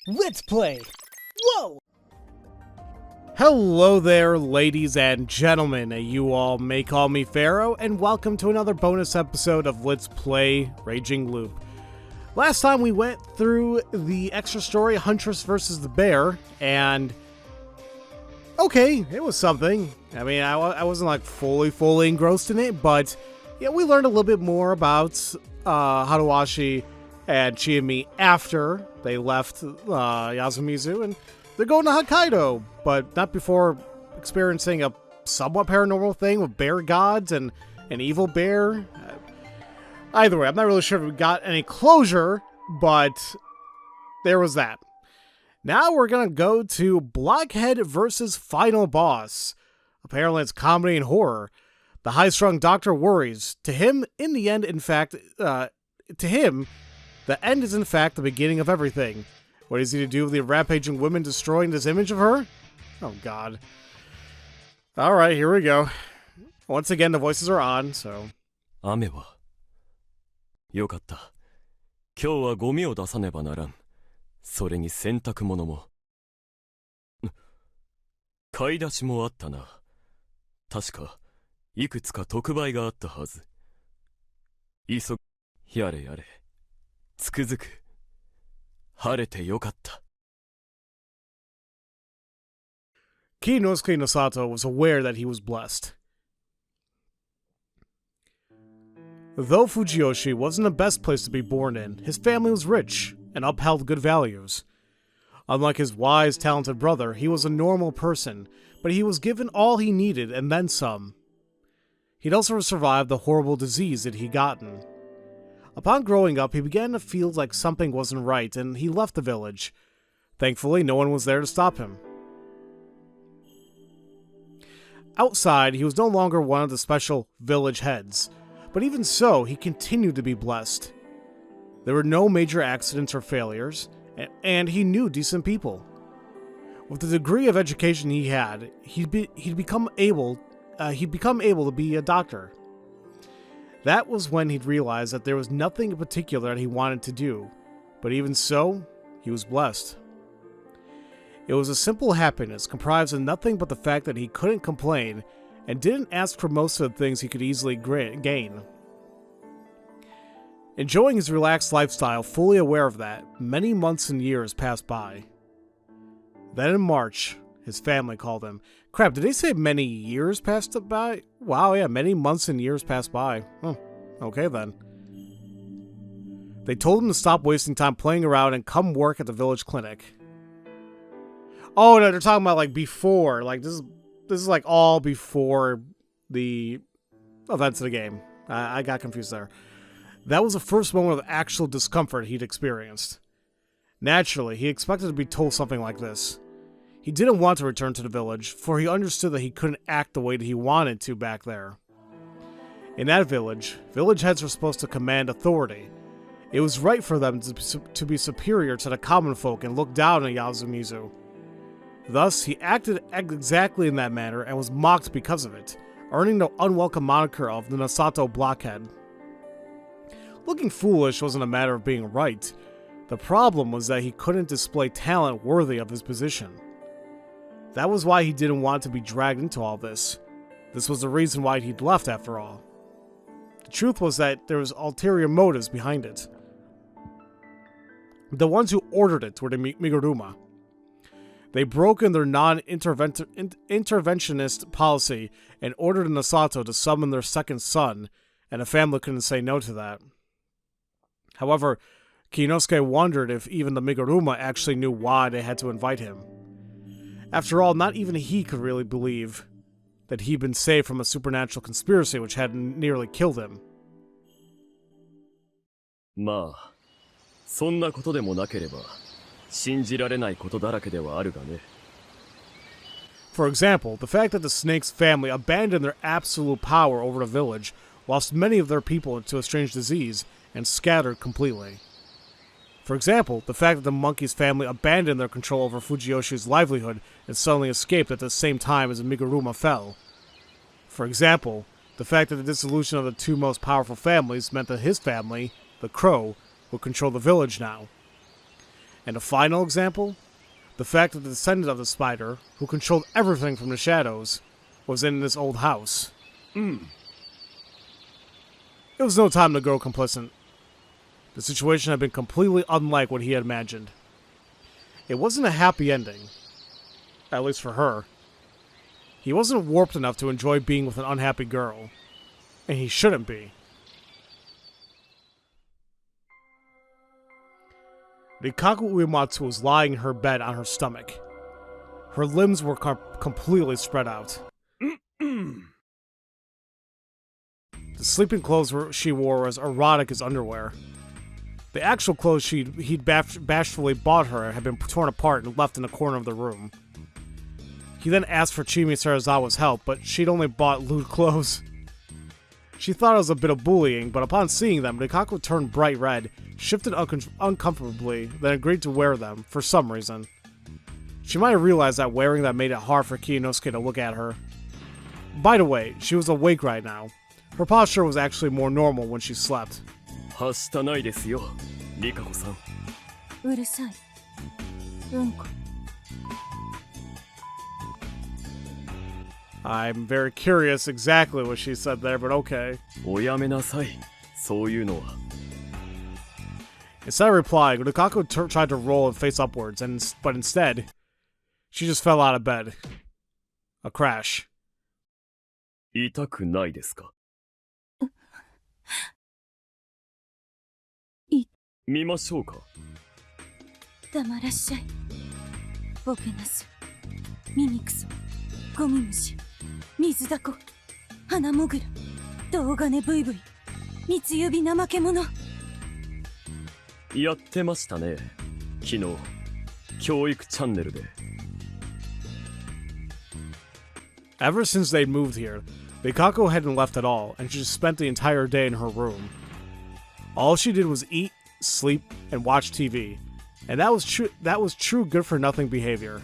Let's play! Whoa! Hello there, ladies and gentlemen. You all may call me Pharaoh, and welcome to another bonus episode of Let's Play Raging Loop. Last time we went through the extra story, Huntress versus the Bear, and okay, it was something. I mean, I wasn't like fully engrossed in it, but yeah, we learned a little bit more about Haruashi and Chiyami after they left Yasumizu, and they're going to Hokkaido, but not before experiencing a somewhat paranormal thing with bear gods and an evil bear. Either way, I'm not really sure if we got any closure, but there was that. Now we're going to go to Blockhead versus Final Boss. Apparently it's comedy and horror. The high-strung doctor worries. To him, in the end, in fact, the end is in fact the beginning of everything. What is he to do with the rampaging women destroying this image of her? Oh god. Alright, here we go. Once again, the voices are on, so... 雨はよかった。今日はゴミを出さねばならん。それに洗濯物も。買い出しもあったな。確かいくつか特売があったはず。やれやれ。つくづく。晴れてよかった。Kiyonosuke Nosato was aware that he was blessed. Though Fujiyoshi wasn't the best place to be born in, his family was rich and upheld good values. Unlike his wise, talented brother, he was a normal person, but he was given all he needed and then some. He'd also survived the horrible disease that he'd gotten. Upon growing up, he began to feel like something wasn't right, and he left the village. Thankfully, no one was there to stop him. Outside, he was no longer one of the special village heads, but even so, he continued to be blessed. There were no major accidents or failures, and he knew decent people. With the degree of education he had, he'd become able to be a doctor. That was when he'd realized that there was nothing in particular that he wanted to do, but even so, he was blessed. It was a simple happiness comprised of nothing but the fact that he couldn't complain and didn't ask for most of the things he could easily gain. Enjoying his relaxed lifestyle, fully aware of that, many months and years passed by. Then in March, his family called him. Crap, did they say many years passed by? Wow, yeah, many months and years passed by. Oh, okay then. They told him to stop wasting time playing around and come work at the village clinic. Oh no, they're talking about like before. Like this is like all before the events of the game. I got confused there. That was the first moment of actual discomfort he'd experienced. Naturally, he expected to be told something like this. He didn't want to return to the village, for he understood that he couldn't act the way that he wanted to back there. In that village, village heads were supposed to command authority. It was right for them to be superior to the common folk and look down on Yasumizu. Thus, he acted exactly in that manner and was mocked because of it, earning the unwelcome moniker of the Nosato Blockhead. Looking foolish wasn't a matter of being right. The problem was that he couldn't display talent worthy of his position. That was why he didn't want to be dragged into all this. This was the reason why he'd left after all. The truth was that there was ulterior motives behind it. The ones who ordered it were the Miguruma. They broke in their non-interventionist policy and ordered Nosato to summon their second son, and the family couldn't say no to that. However, Kiyonosuke wondered if even the Miguruma actually knew why they had to invite him. After all, not even he could really believe that he'd been saved from a supernatural conspiracy which had nearly killed him. まあ、そんなことでもなければ、信じられないことだらけではあるがね。For example, the fact that the snake's family abandoned their absolute power over the village, lost many of their people to a strange disease, and scattered completely. For example, the fact that the monkey's family abandoned their control over Fujiyoshi's livelihood and suddenly escaped at the same time as the Miguruma fell. For example, the fact that the dissolution of the two most powerful families meant that his family, the Crow, would control the village now. And a final example? The fact that the descendant of the spider, who controlled everything from the shadows, was in this old house. It was no time to grow complacent. The situation had been completely unlike what he had imagined. It wasn't a happy ending. At least for her. He wasn't warped enough to enjoy being with an unhappy girl. And he shouldn't be. Rikako Uematsu was lying in her bed on her stomach. Her limbs were completely spread out. The sleeping clothes she wore were as erotic as underwear. The actual clothes he'd bashfully bought her had been torn apart and left in a corner of the room. He then asked for Chimi Sarazawa's help, but she'd only bought lewd clothes. She thought it was a bit of bullying, but upon seeing them, Rikako turned bright red, shifted uncomfortably, then agreed to wear them, for some reason. She might have realized that wearing them made it hard for Kiyonosuke to look at her. By the way, she was awake right now. Her posture was actually more normal when she slept. はしたないですよ、リカコさん。うるさい。うんこ。I'm very curious exactly what she said there, but okay. おやめなさい、そういうのは。Instead of replying, Rikako tried to roll and face upwards, but instead, she just fell out of bed. A crash. 痛くないですか？見ましょうか。黙らっしゃい。ボケナス、耳クソ、ゴミ虫、水ダコ、花もぐら、銅金ブイブイ、三つ指怠け者。やってましたね、昨日、教育チャンネルで。Ever since they'd moved here, Rikako hadn't left at all, and she just spent the entire day in her room. All she did was eat, sleep, and watch TV, and that was true good-for-nothing behavior.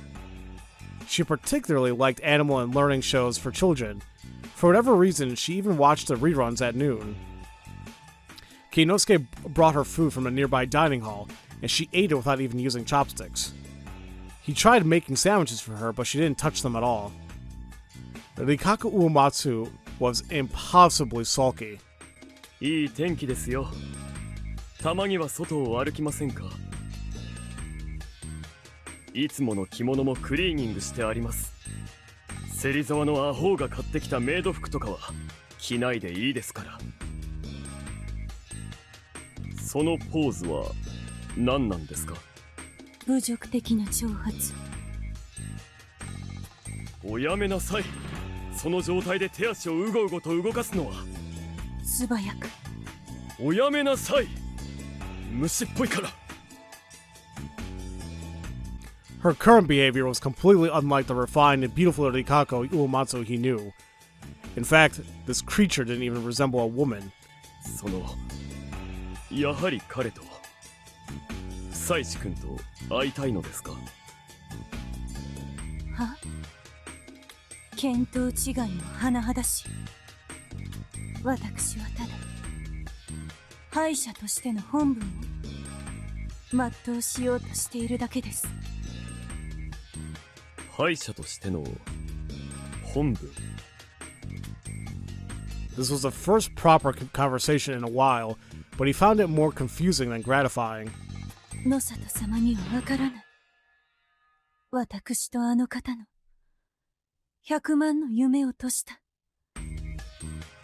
She particularly liked animal and learning shows for children. For whatever reason, she even watched the reruns at noon. Kiyonosuke brought her food from a nearby dining hall, and she ate it without even using chopsticks. He tried making sandwiches for her, but she didn't touch them at all. Rikako Uematsu was impossibly sulky. いい天気ですよ。たまには外を歩きませんか？いつもの着物もクリーニングしてあります。芹沢のアホが買ってきたメイド服とかは着ないでいいですから。そのポーズは何なんですか？侮辱的な挑発。おやめなさい。その状態で手足をうごうごと動かすのは。素早く。おやめなさい。虫っぽいから。Her current behavior was completely unlike the refined and beautiful Rikako Uematsu he knew. In fact, this creature didn't even resemble a woman. そのやはり彼と久石君と会いたいのですか？は？見当違いの甚だしい。私はただ敗者としての本分を全うしようとしているだけです。敗者としての本文。 This was the first proper conversation in a while, but he found it more confusing than gratifying. 野里様にはわからない。私とあの方の100万の夢を賭した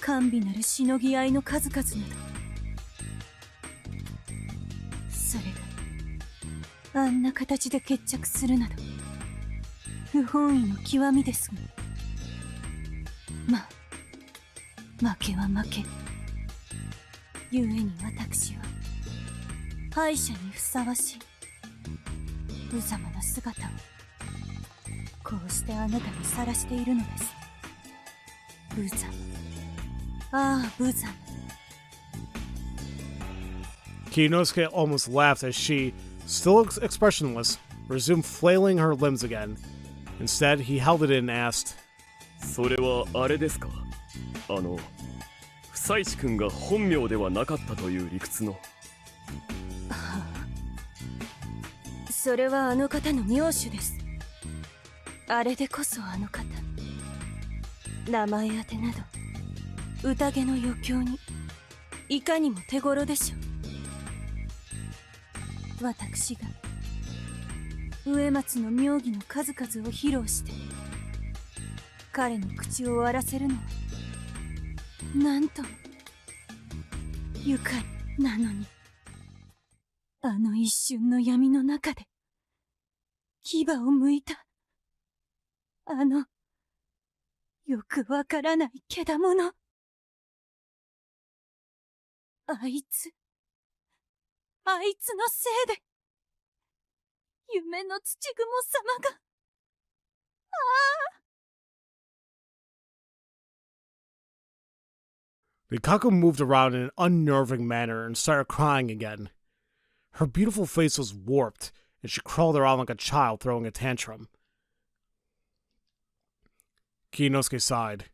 甘美なるしのぎ合いの数々など、それがあんな形で決着するなど不本意の極みですが、まあ負けは負け。ゆえに私は敗者にふさわしい無様な姿をこうしてあなたにさらしているのです。無様、ああ無様。 Kiyonosuke almost laughed as she, still expressionless, resumed flailing her limbs again. Instead, he held it in and asked, それはあれですか？久石君が本名ではなかったという理屈の。それはあの方の名手です。あれでこそあの方。名前当てなど宴の余興にいかにも手頃でしょう。私が植松の妙義の数々を披露して彼の口を割らせるのはなんとも愉快なのに、あの一瞬の闇の中で牙を剥いたあのよくわからないけだもの。あいつのせいで夢の土蜘蛛様が。Rikako moved around in an unnerving manner and started crying again. Her beautiful face was warped, and she crawled around like a child throwing a tantrum. Kiyonosuke sighed.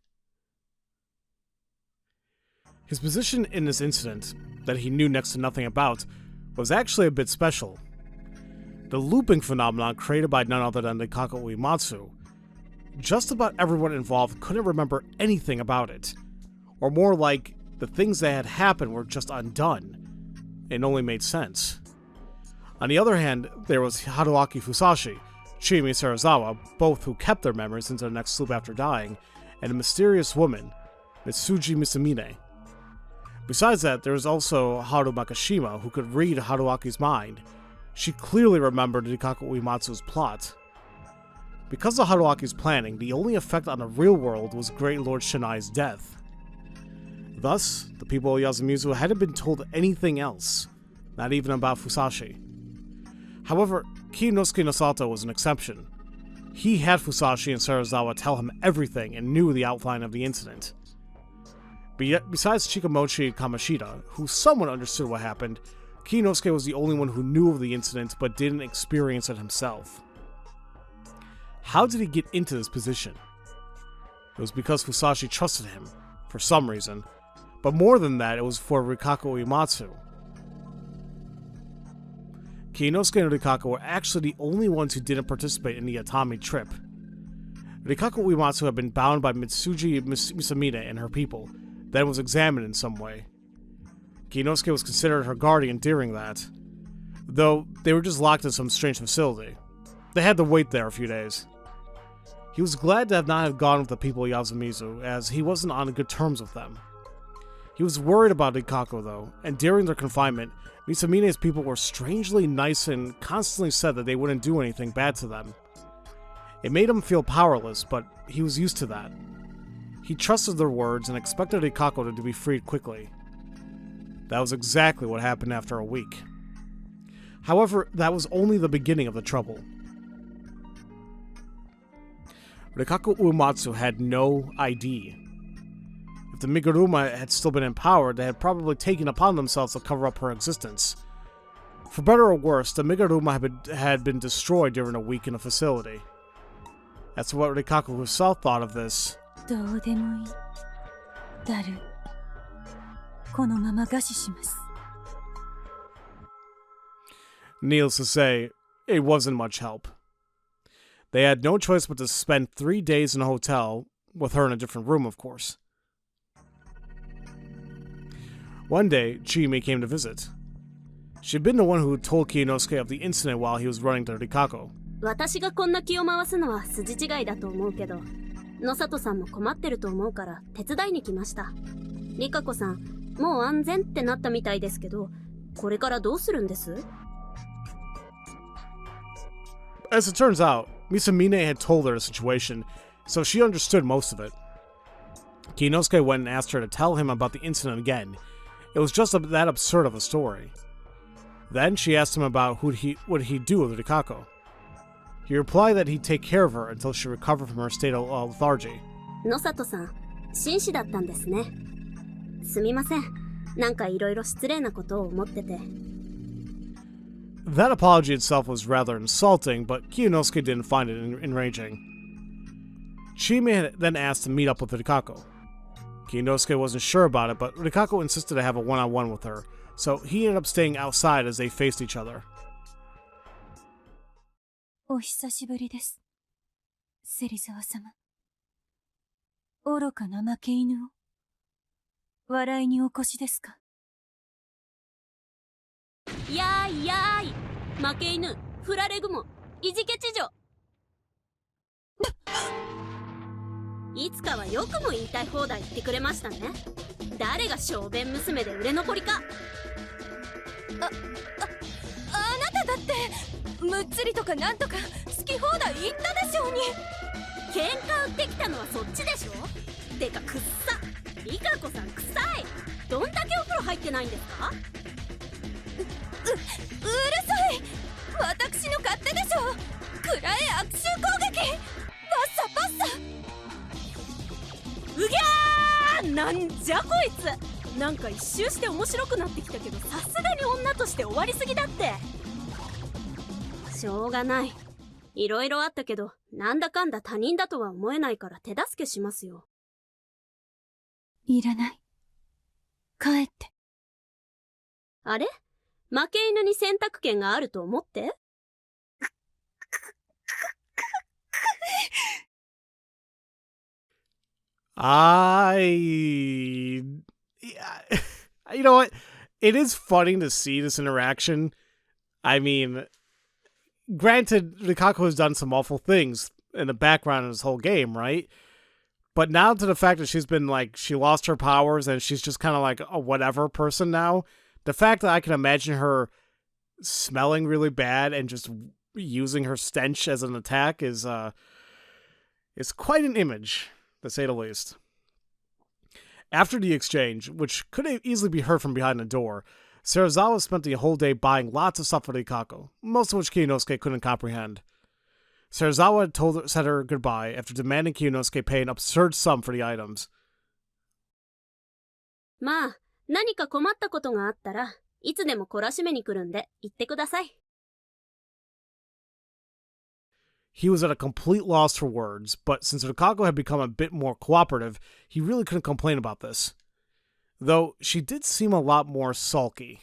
His position in this incident, that he knew next to nothing about, was actually a bit special. The looping phenomenon created by none other than Rikako Uematsu. Just about everyone involved couldn't remember anything about it. Or more like, the things that had happened were just undone. It only made sense. On the other hand, there was Haruaki Fusashi, Chiemi Serizawa, both who kept their memories into the next sleep after dying, and a mysterious woman, Mitsuji Misamine. Besides that, there was also Haru Makishima, who could read Haruaki's mind. She clearly remembered Rikako Uematsu's plot. Because of Haruaki's planning, the only effect on the real world was Great Lord Shinai's death. Thus, the people of Yasumizu hadn't been told anything else, not even about Fusashi. However, Kiyonosuke Nosato was an exception. He had Fusashi and Serizawa tell him everything and knew the outline of the incident. But yet, besides Chikamochi Kamoshida, who somewhat understood what happened, Kiyonosuke was the only one who knew of the incident but didn't experience it himself. How did he get into this position? It was because Fusashi trusted him, for some reason, but more than that, it was for Rikako Uematsu. Kiyonosuke and Rikako were actually the only ones who didn't participate in the Atami trip. Rikako Uematsu had been bound by Mitsuji Misamine and her people, then was examined in some way. Kiyonosuke was considered her guardian during that, though they were just locked in some strange facility. They had to wait there a few days. He was glad to not have gone with the people of Yasumizu, as he wasn't on good terms with them. He was worried about Rikako though, and during their confinement, Misamine's people were strangely nice and constantly said that they wouldn't do anything bad to them. It made him feel powerless, but he was used to that. He trusted their words and expected Rikako to be freed quickly. That was exactly what happened after a week. However, that was only the beginning of the trouble. Rikako Uematsu had no ID. If the Miguruma had still been empowered, they had probably taken upon themselves to cover up her existence. For better or worse, the Miguruma had been destroyed during a week in the facility. That's what Rikako herself thought of this. Needless to say, it wasn't much help. They had no choice but to spend 3 days in a hotel, with her in a different room, of course. One day, Chiemi came to visit. She'd been the one who told Kiyonosuke of the incident while he was running to Rikako. 私がこんな気を回すのは筋違いだと思うけど、野里さんも困ってると思うから手伝いに来ました。リカコさん、もう安全ってなったみたいですけど、これからどうするんです？ As it turns out, Misamine had told her the situation, so she understood most of it. Kiyonosuke went and asked her to tell him about the incident again. It was just that absurd of a story. Then she asked him about what he'd do with Rikako. He replied that he'd take care of her until she recovered from her state of lethargy. 野里さん、紳士だったんですね。すみません。なんかいろいろ失礼なことを思ってて。That apology itself was rather insulting, but Kiyonosuke didn't find it enraging. Chiemi then asked to meet up with Rikako. Kiyonosuke wasn't sure about it, but Rikako insisted to have a one-on-one with her, so he ended up staying outside as they faced each other. お久しぶりです。芹沢様。愚かな負け犬を笑いにお越しですか？やーいやーい、負け犬、フラレグモ、いじけ知女。いつかはよくも言いたい放題言ってくれましたね。誰が小便娘で売れ残りか。あなただってむっつりとかなんとか好き放題言ったでしょうに。喧嘩売ってきたのはそっちでしょ。てかくっさ、リカコさんくさい。どんだけお風呂入ってないんですか。うるさい。私の勝手でしょ。くらえ悪臭攻撃。バッサバッサ。うぎゃー、なんじゃこいつ。なんか一周して面白くなってきたけど、さすがに女として終わりすぎだって。しょうがない。いろいろあったけど、なんだかんだ他人だとは思えないから手助けしますよ。いらない。帰って。あれ？負け犬に選択権があると思って？Yeah, you know what? It is funny to see this interaction. I mean, granted, Rikako has done some awful things in the background of this whole game, right? But now to the fact that she's been like, she lost her powers and she's just kind of like a whatever person now. The fact that I can imagine her smelling really bad and just using her stench as an attack is quite an image, to say the least. After the exchange, which could easily be heard from behind the door, Serizawa spent the whole day buying lots of stuff for Rikako, most of which Kiyonosuke couldn't comprehend. Serizawa said her goodbye after demanding Kiyonosuke pay an absurd sum for the items. まあ、何か困ったことがあったらいつでも懲らしめに来るんで言ってください。He was at a complete loss for words, but since Rikako had become a bit more cooperative, he really couldn't complain about this. Though, she did seem a lot more sulky.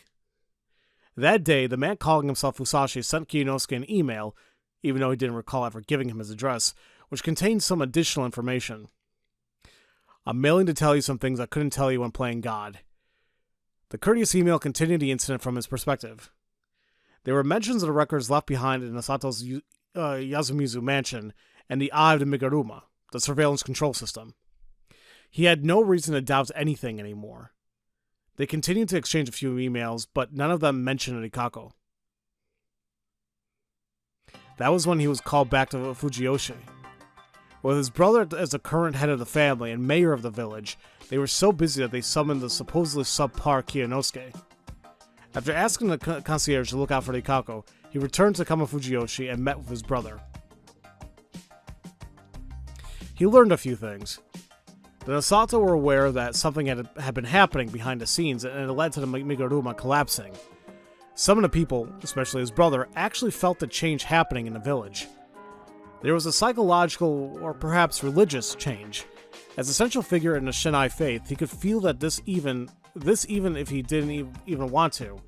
That day, the man calling himself Fusashi sent Kiyonosuke an email, even though he didn't recall ever giving him his address, which contained some additional information. I'm mailing to tell you some things I couldn't tell you when playing God. The courteous email continued the incident from his perspective. There were mentions of the records left behind in Asato's Yasumizu mansion and the Eye of the Meguruma, the surveillance control system. He had no reason to doubt anything anymore. They continued to exchange a few emails, but none of them mentioned Rikako. That was when he was called back to Fujiyoshi. With his brother as the current head of the family and mayor of the village, they were so busy that they summoned the supposedly subpar Kiyonosuke. After asking the concierge to look out for Rikako, he returned to Kamafujiyoshi and met with his brother. He learned a few things. The Nosato were aware that something had been happening behind the scenes and it led to the Meguruma collapsing. Some of the people, especially his brother, actually felt the change happening in the village. There was a psychological, or perhaps religious, change. As a central figure in the Shinai faith, he could feel that this even if he didn't even want to.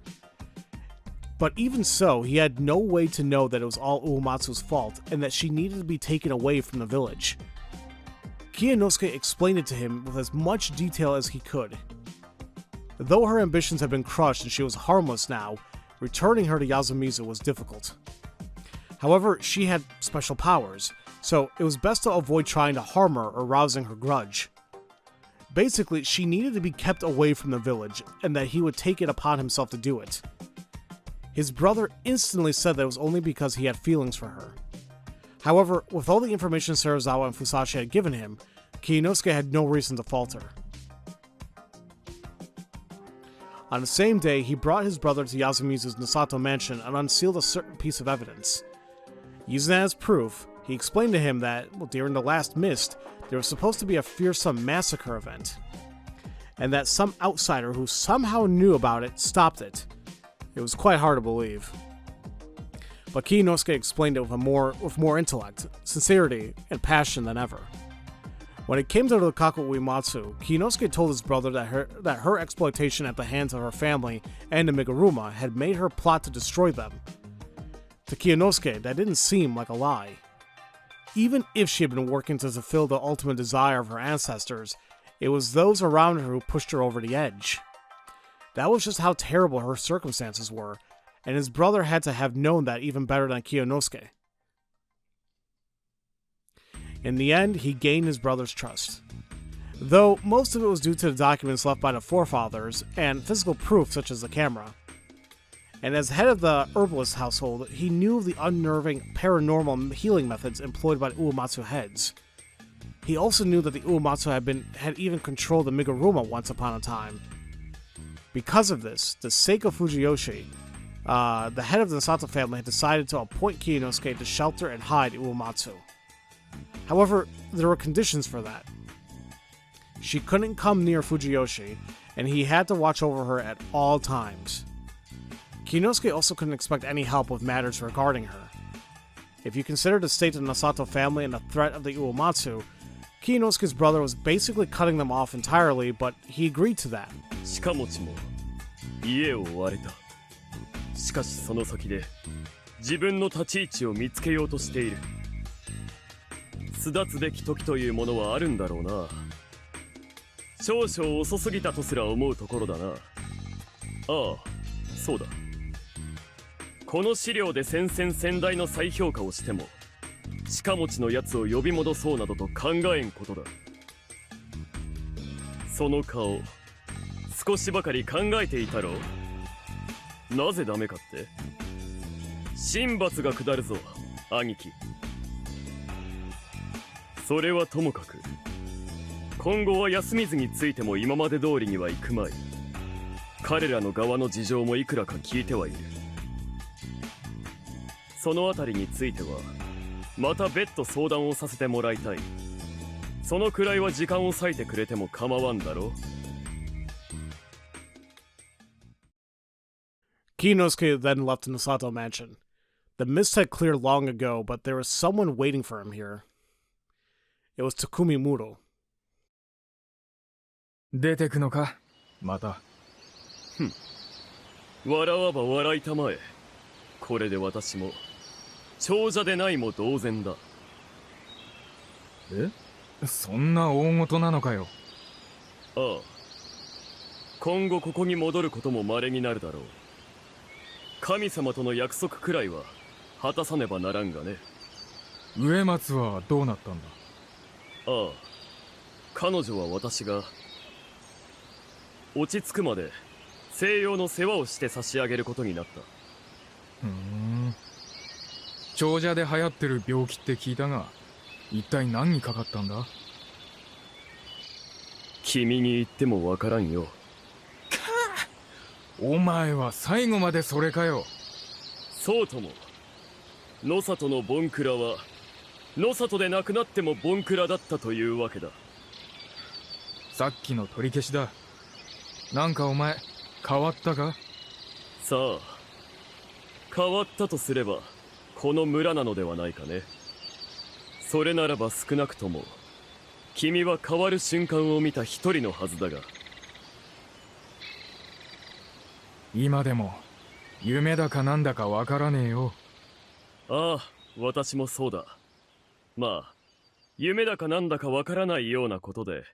But even so, he had no way to know that it was all Uematsu's fault, and that she needed to be taken away from the village. Kiyonosuke explained it to him with as much detail as he could. Though her ambitions had been crushed and she was harmless now, returning her to Yasumizu was difficult. However, she had special powers, so it was best to avoid trying to harm her or rousing her grudge. Basically, she needed to be kept away from the village, and that he would take it upon himself to do it. His brother instantly said that it was only because he had feelings for her. However, with all the information Serizawa and Fusashi had given him, Kiyonosuke had no reason to falter. On the same day, he brought his brother to Yasumizu's Nosato mansion and unsealed a certain piece of evidence. Using that as proof, he explained to him that, during the last mist, there was supposed to be a fearsome massacre event, and that some outsider who somehow knew about it stopped it. It was quite hard to believe. But Kiyonosuke explained it with more intellect, sincerity, and passion than ever. When it came to Rikako Uematsu, Kiyonosuke told his brother that her exploitation at the hands of her family and the Meguruma had made her plot to destroy them. To Kiyonosuke, that didn't seem like a lie. Even if she had been working to fulfill the ultimate desire of her ancestors, it was those around her who pushed her over the edge. That was just how terrible her circumstances were, and his brother had to have known that even better than Kiyonosuke. In the end, he gained his brother's trust. Though most of it was due to the documents left by the forefathers and physical proof such as the camera. And as head of the herbalist household, he knew of the unnerving paranormal healing methods employed by the Uematsu heads. He also knew that the Uematsu had even controlled the Miguruma once upon a time. Because of this, the Seiko Fujiyoshi, the head of the Nosato family, had decided to appoint Kiyonosuke to shelter and hide Uematsu. However, there were conditions for that. She couldn't come near Fujiyoshi, and he had to watch over her at all times. Kiyonosuke also couldn't expect any help with matters regarding her. If you consider the state of the Nosato family and the threat of the Uematsu, Kiyonosuke's brother was basically cutting them off entirely, but he agreed to that. しかも家を追われた。しかしその先で自分の立ち位置を見つけようとしている。巣立つべき時というものはあるんだろうな。少々遅すぎたとすら思うところだな。ああ、そうだ。この資料で先々先代の再評価をしても、鹿持ちのやつを呼び戻そうなどと考えんことだ。その顔、少しばかり考えていたろう。なぜダメかって？神罰が下るぞ、兄貴。それはともかく、今後は休みずについても今まで通りにはいくまい。彼らの側の事情もいくらか聞いてはいる。そのあたりについてはまた別途相談をさせてもらいたい。そのくらいは時間を割いてくれても構わんだろう。Kiyonosuke then left the Nosato mansion. The mist had cleared long ago, but there was someone waiting for him here. It was Takumi Muro. 出てくのかまた。笑わば笑いたまえ。これで私も長者でないも同然だ。え？そんな大事なのかよ。ああ。今後ここに戻ることも稀になるだろう。神様との約束くらいは果たさねばならんがね。植松はどうなったんだ？ああ。彼女は私が落ち着くまで西洋の世話をして差し上げることになった。長者で流行ってる病気って聞いたが、一体何にかかったんだ？君に言ってもわからんよ。お前は最後までそれかよ。そうとも。野里のボンクラは野里でなくなってもボンクラだったというわけだ。さっきの取り消しだ。なんかお前変わったか？さあ、変わったとすればこの村なのではないかね。それならば少なくとも君は変わる瞬間を見た一人のはずだが。今でも夢だかなんだかわからねえよ。ああ、私もそうだ。まあ夢だかなんだかわからないようなことで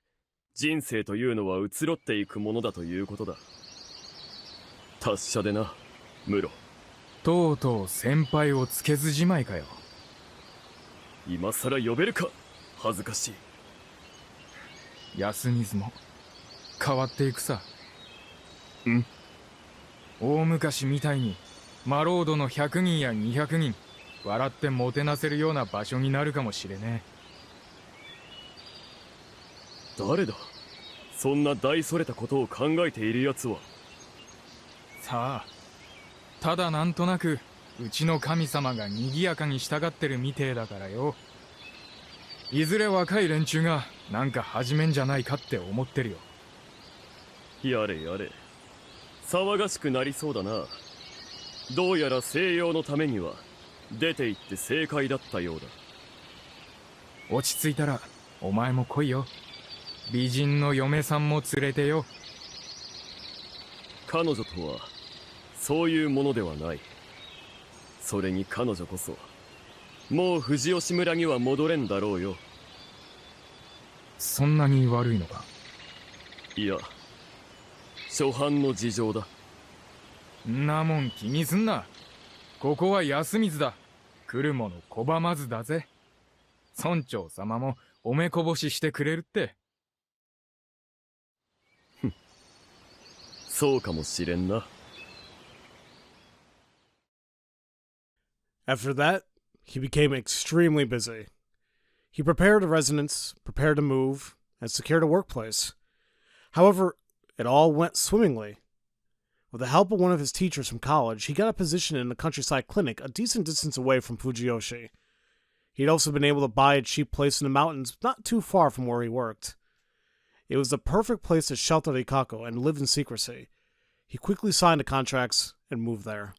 人生というのは移ろっていくものだということだ。達者でな、ムロ。とうとう先輩をつけずじまいかよ。今さら呼べるか、恥ずかしい。Yasumizuも変わっていくさ。ん？大昔みたいにマロードの100人や200人笑ってもてなせるような場所になるかもしれねえ。誰だ、そんな大それたことを考えているやつは。さあ、ただなんとなくうちの神様が賑やかに従ってるみてえだからよ。いずれ若い連中がなんか始めんじゃないかって思ってるよ。やれやれ、騒がしくなりそうだな。どうやら西洋のためには出て行って正解だったようだ。落ち着いたらお前も来いよ。美人の嫁さんも連れてよ。彼女とはそういうものではない。それに彼女こそもう藤吉村には戻れんだろうよ。そんなに悪いのか？いや、初版の事情だ。んなもん気にすんな。ここは安水だ。来る者拒まずだぜ。村長様もおめこぼししてくれるって。そうかもしれんな。After that, he became extremely busy. He prepared a residence, prepared to move, and secured a workplace. However, it all went swimmingly. With the help of one of his teachers from college, he got a position in a countryside clinic a decent distance away from Fujiyoshi. He'd also been able to buy a cheap place in the mountains not too far from where he worked. It was the perfect place to shelter Rikako and live in secrecy. He quickly signed the contracts and moved there.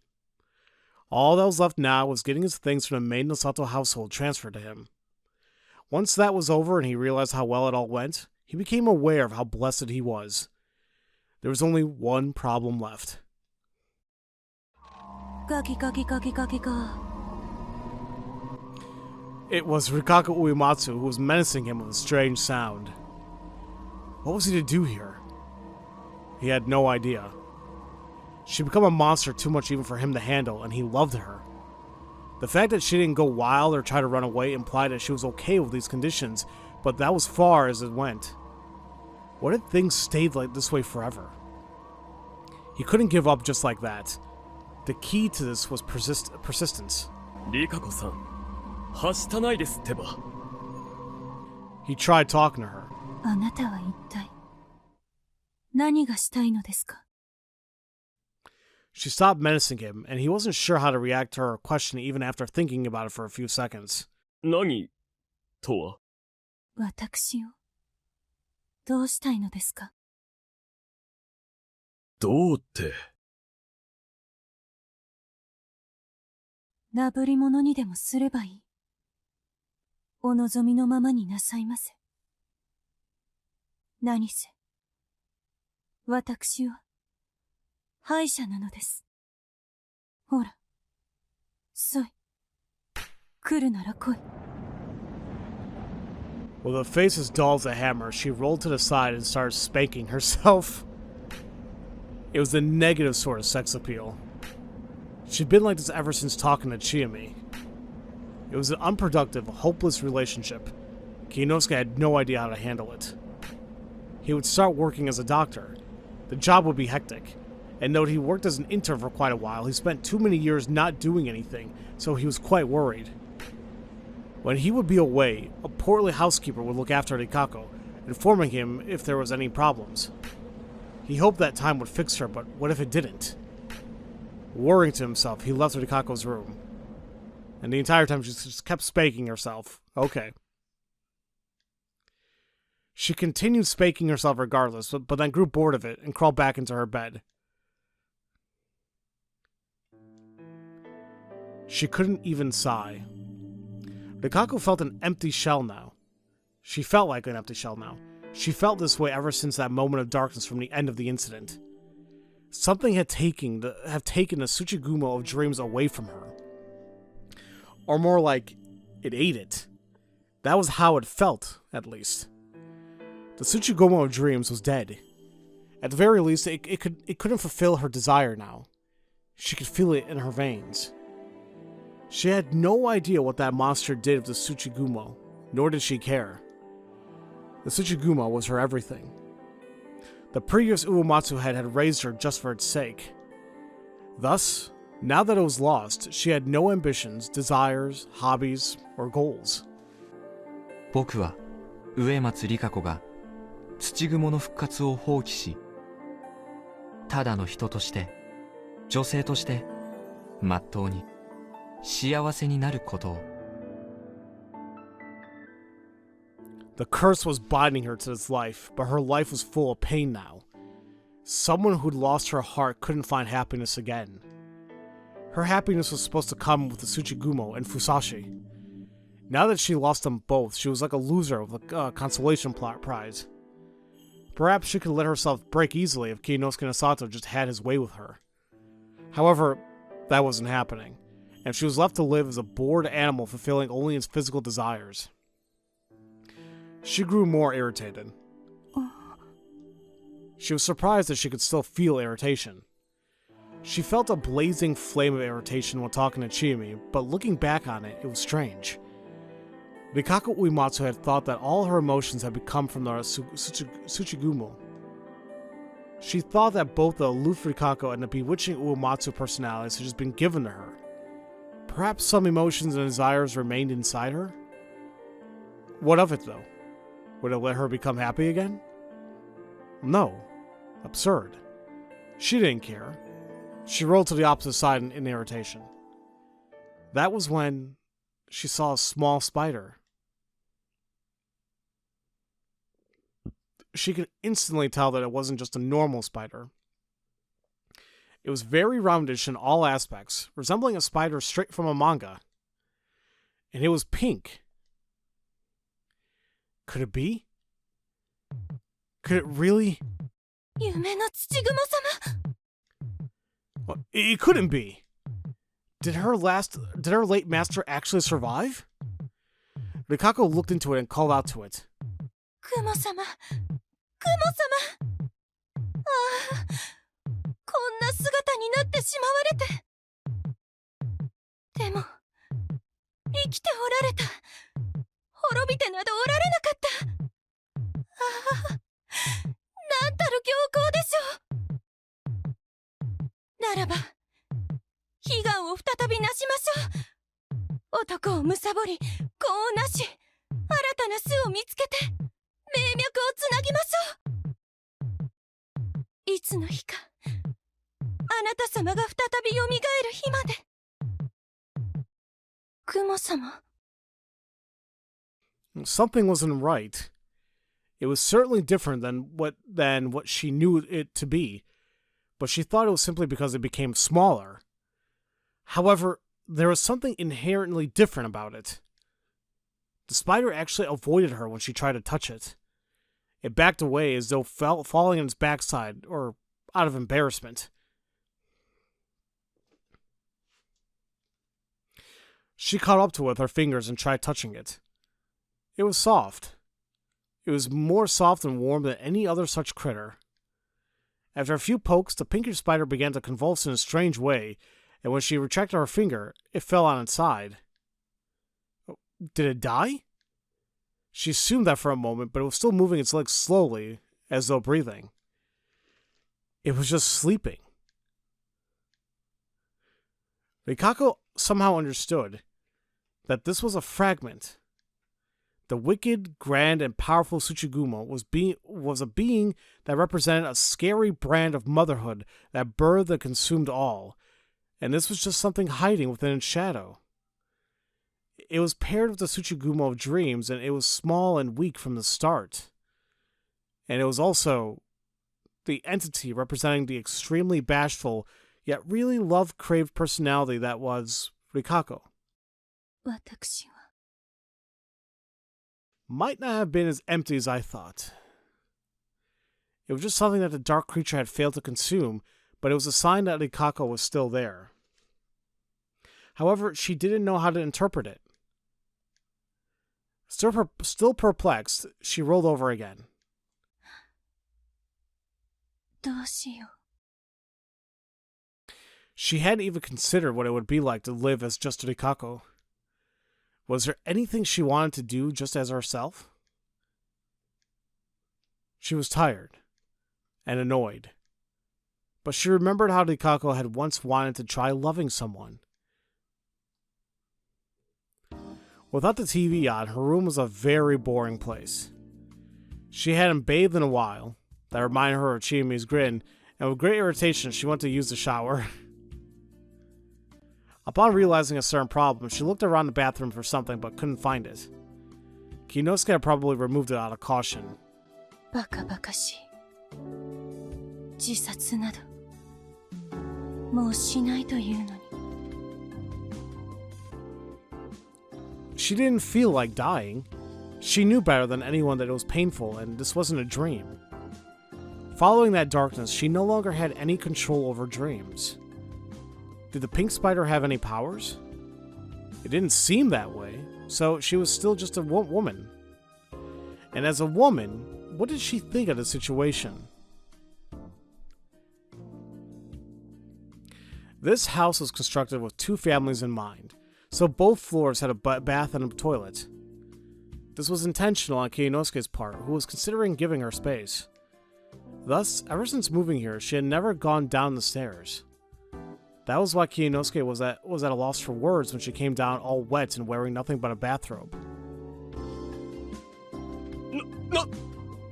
All that was left now was getting his things from the main Nosato household transferred to him. Once that was over and he realized how well it all went, he became aware of how blessed he was. There was only one problem left. It was Rikako Uematsu who was menacing him with a strange sound. What was he to do here? He had no idea. She'd become a monster too much even for him to handle, and he loved her. The fact that she didn't go wild or try to run away implied that she was okay with these conditions, but that was far as it went. What if things stayed like this way forever? He couldn't give up just like that. The key to this was persistence. Rikako-san, はしたないですってば。 He tried talking to her. あなたは一体何がしたいのですか？ She stopped menacing him, and he wasn't sure how to react to her question even after thinking about it for a few seconds. 何とは？私をどうしたいのですか？どうって。なぶり者にでもすればいい。お望みのままになさいませ。何せ、私は敗者なのです。ほら、そい。来るなら来い。With a face as dull as a hammer, she rolled to the side and started spanking herself. It was the negative sort of sex appeal. She'd been like this ever since talking to Chiyomi. It was an unproductive, hopeless relationship. Kiyonosuke had no idea how to handle it. He would start working as a doctor. The job would be hectic. And though he worked as an intern for quite a while, he spent too many years not doing anything, so he was quite worried. When he would be away, a portly housekeeper would look after Rikako, informing him if there was any problems. He hoped that time would fix her, but what if it didn't? Worrying to himself, he left Rikako's room. And the entire time she just kept spanking herself. Okay. She continued spanking herself regardless, but then grew bored of it and crawled back into her bed. She couldn't even sigh. Rikako felt an empty shell now. She felt like an empty shell now. She felt this way ever since that moment of darkness from the end of the incident. Something had taken the Tsuchigumo of dreams away from her. Or more like, it ate it. That was how it felt, at least. The Tsuchigumo of dreams was dead. At the very least, it couldn't fulfill her desire now. She could feel it in her veins. She had no idea what that monster did with the Tsuchigumo, nor did she care. The Tsuchigumo was her everything. The previous Uematsu head had raised her just for its sake. Thus, now that it was lost, she had no ambitions, desires, hobbies, or goals. 僕は植松里香子が土蜘の復活を放棄し、ただの人として、女性として、まっとうに幸せになることを。The curse was binding her to this life, but her life was full of pain now. Someone who'd lost her heart couldn't find happiness again. Her happiness was supposed to come with the Tsuchigumo and Fusashi. Now that she lost them both, she was like a loser with a consolation prize. Perhaps she could let herself break easily if Kiyonosuke Nosato just had his way with her. However, that wasn't happening. and she was left to live as a bored animal fulfilling only its physical desires. She grew more irritated. She was surprised that she could still feel irritation. She felt a blazing flame of irritation when talking to Chiyomi, but looking back on it, it was strange. Rikako Uematsu had thought that all her emotions had come from the Tsuchigumo. She thought that both the aloof Rikako and the bewitching Uematsu personalities had just been given to her. Perhaps some emotions and desires remained inside her? What of it, though? Would it let her become happy again? No. Absurd. She didn't care. She rolled to the opposite side in irritation. That was when she saw a small spider. She could instantly tell that it wasn't just a normal spider. It was very roundish in all aspects, resembling a spider straight from a manga. And it was pink. Could it be? Could it really? 夢の土雲様 Well, it couldn't be. Did her late master actually survive? Rikako looked into it and called out to it. 雲様雲様ああこんな姿になってしまわれてでも生きておられた滅びてなどおられなかったああなんたる強行でしょうならば悲願を再びなしましょう男を貪り子をなし新たな巣を見つけて命脈をつなぎましょういつの日かあなた様が再びよみがえる日まで雲様 Something wasn't right. It was certainly different than what she knew it to be, but she thought it was simply because it became smaller. However, there was something inherently different about it. The spider actually avoided her when she tried to touch it. It backed away as though falling on its backside, or out of embarrassment. She caught up to it with her fingers and tried touching it. It was soft. It was more soft and warm than any other such critter. After a few pokes, the pinkish spider began to convulse in a strange way, and when she retracted her finger, it fell on its side. Did it die? She assumed that for a moment, but it was still moving its legs slowly, as though breathing. It was just sleeping. Rikako somehow understood that this was a fragment. The wicked, grand, and powerful Tsuchigumo was a being that represented a scary brand of motherhood that birthed and consumed all, and this was just something hiding within its shadow. It was paired with the Tsuchigumo of dreams, and it was small and weak from the start. And it was also the entity representing the extremely bashful, yet really love-craved personality that was Rikako. 私は Might not have been as empty as I thought. It was just something that the dark creature had failed to consume, but it was a sign that Rikako was still there. However, she didn't know how to interpret it. Still perplexed, she rolled over again. どうしよう She hadn't even considered what it would be like to live as just Rikako. Was there anything she wanted to do just as herself? She was tired and annoyed, but she remembered how Rikako had once wanted to try loving someone. Without the TV on, her room was a very boring place. She hadn't bathed in a while. That reminded her of Chiyomi's grin, and with great irritation, she went to use the shower. Upon realizing a certain problem, she looked around the bathroom for something but couldn't find it. Kiyonosuke had probably removed it out of caution. バカバカしい自殺などもうしないというのに She didn't feel like dying. She knew better than anyone that it was painful, and this wasn't a dream. Following that darkness, she no longer had any control over dreams. Did the pink spider have any powers? It didn't seem that way, so she was still just a woman. And as a woman, what did she think of the situation? This house was constructed with two families in mind, so both floors had a bath and a toilet. This was intentional on Kiyonosuke's part, who was considering giving her space. Thus, ever since moving here, she had never gone down the stairs. That was why Kiyonosuke was at a loss for words when she came down all wet and wearing nothing but a bathrobe.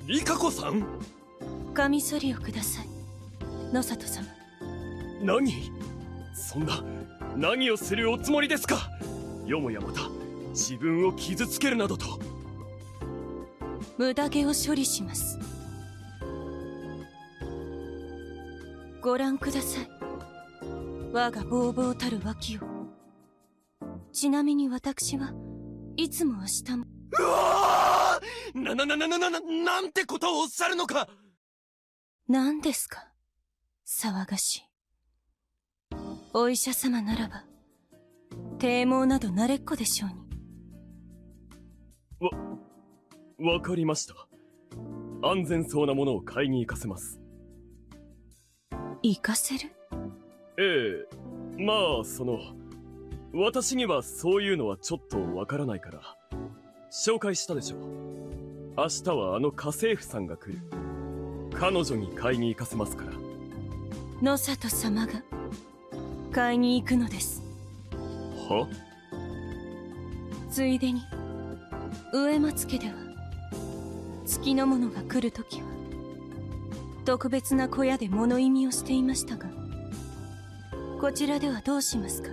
Rikako-san? カミソリをください、野里様。何？そんな、何をするおつもりですか？よもやまた自分を傷つけるなどと。無駄毛を処理します。ご覧ください、我がぼうぼうたる脇を。ちなみに私はいつも明日も。うわー！なんてことをおっしゃるのか！何ですか、騒がしい。お医者様ならば低毛など慣れっこでしょうに。わかりました。安全そうなものを買いに行かせます。行かせる？ええ、まあ私にはそういうのはちょっとわからないから紹介したでしょう。明日はあの家政婦さんが来る。彼女に買いに行かせますから。野里様が買いに行くのです。は？ついでに植松家では月の者が来るときは特別な小屋で物意味をしていましたが、こちらではどうしますか？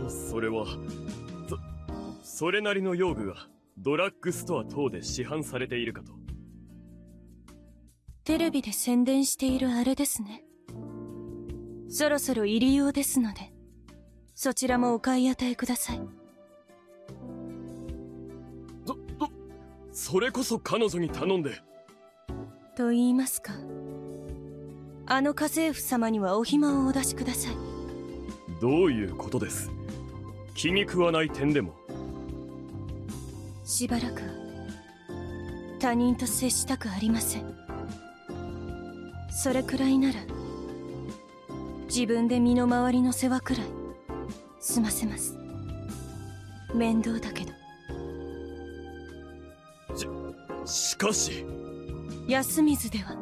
それはそれなりの用具がドラッグストア等で市販されているかと。テレビで宣伝しているあれですね。そろそろ入り用ですので、そちらもお買い与えください。それこそ彼女に頼んで。と言いますか、あの家政婦様にはお暇をお出しください。どういうことです？気に食わない点でも。しばらくは他人と接したくありません。それくらいなら自分で身の回りの世話くらい済ませます。面倒だけど。しかしYasumizuでは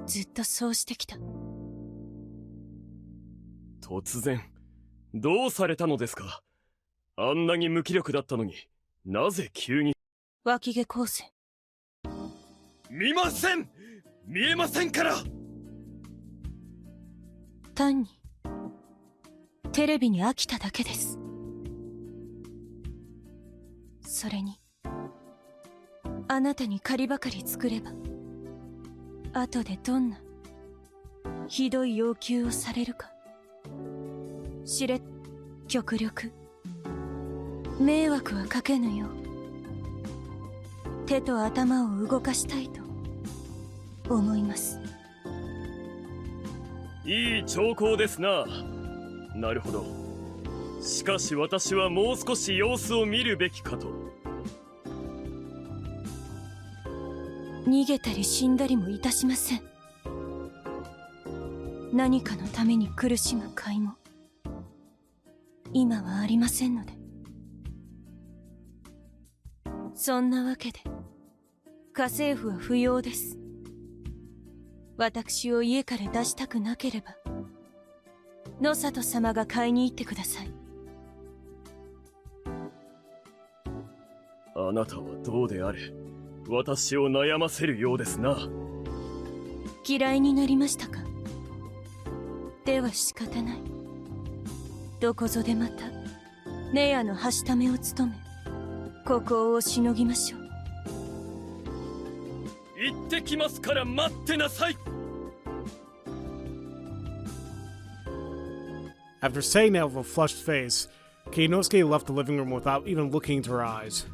ずっとそうしてきた。突然どうされたのですか？あんなに無気力だったのになぜ急に。脇毛光線。見ません！見えませんから！単にテレビに飽きただけです。それにあなたに借りばかり作れば後でどんなひどい要求をされるかしれっ。極力迷惑はかけぬよう手と頭を動かしたいと思います。いい兆候ですな。なるほど。しかし私はもう少し様子を見るべきかと。逃げたり死んだりもいたしません。何かのために苦しむ甲斐も今はありませんので。そんなわけで家政婦は不要です。私を家から出したくなければ野里様が買いに行ってください。あなたはどうであれ私を悩ませるようですな。嫌いになりましたか？では仕方ない。どこぞでまたネヤのはしためを務めここをしのぎましょう。行ってきますから待ってなさい。After saying that with a flushed face, Kiyonosuke left the living room without even looking into her eyes.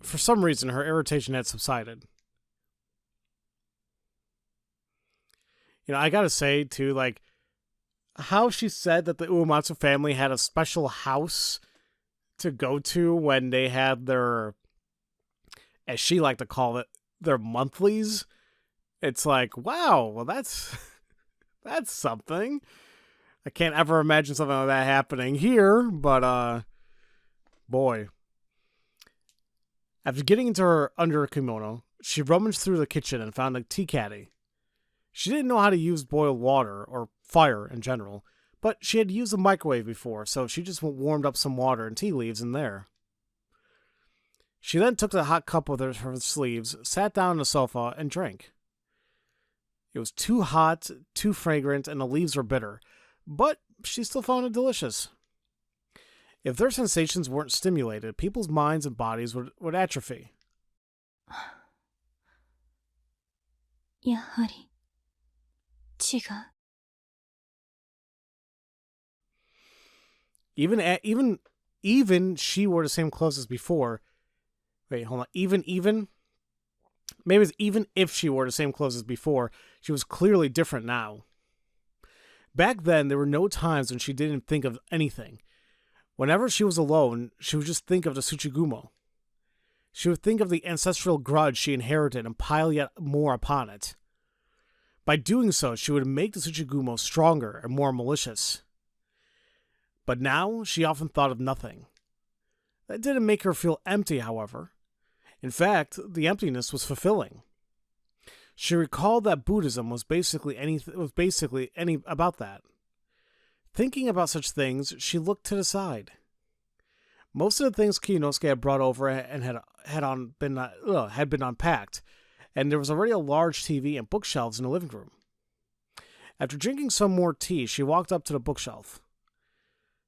For some reason, her irritation had subsided. You know, I gotta say, too, like, how she said that the Uematsu family had a special house to go to when they had their, as she liked to call it, their monthlies. It's like, wow, well, that's something. I can't ever imagine something like that happening here, but, boy. After getting into her under kimono, she rummaged through the kitchen and found a tea caddy. She didn't know how to use boiled water, or fire in general, but she had used a microwave before, so she just warmed up some water and tea leaves in there. She then took the hot cup with her sleeves, sat down on the sofa, and drank. It was too hot, too fragrant, and the leaves were bitter, but she still found it delicious. If their sensations weren't stimulated, people's minds and bodies would atrophy. やはり違う。 Even she wore the same clothes as before. Wait, hold on. Maybe it's even if she wore the same clothes as before, she was clearly different now. Back then, there were no times when she didn't think of anything. Whenever she was alone, she would just think of the Tsuchigumo. She would think of the ancestral grudge she inherited and pile yet more upon it. By doing so, she would make the Tsuchigumo stronger and more malicious. But now, she often thought of nothing. That didn't make her feel empty, however. In fact, the emptiness was fulfilling. She recalled that Buddhism was basically about that. Thinking about such things, she looked to the side. Most of the things Kiyonosuke had brought over and had been unpacked, and there was already a large TV and bookshelves in the living room. After drinking some more tea, she walked up to the bookshelf.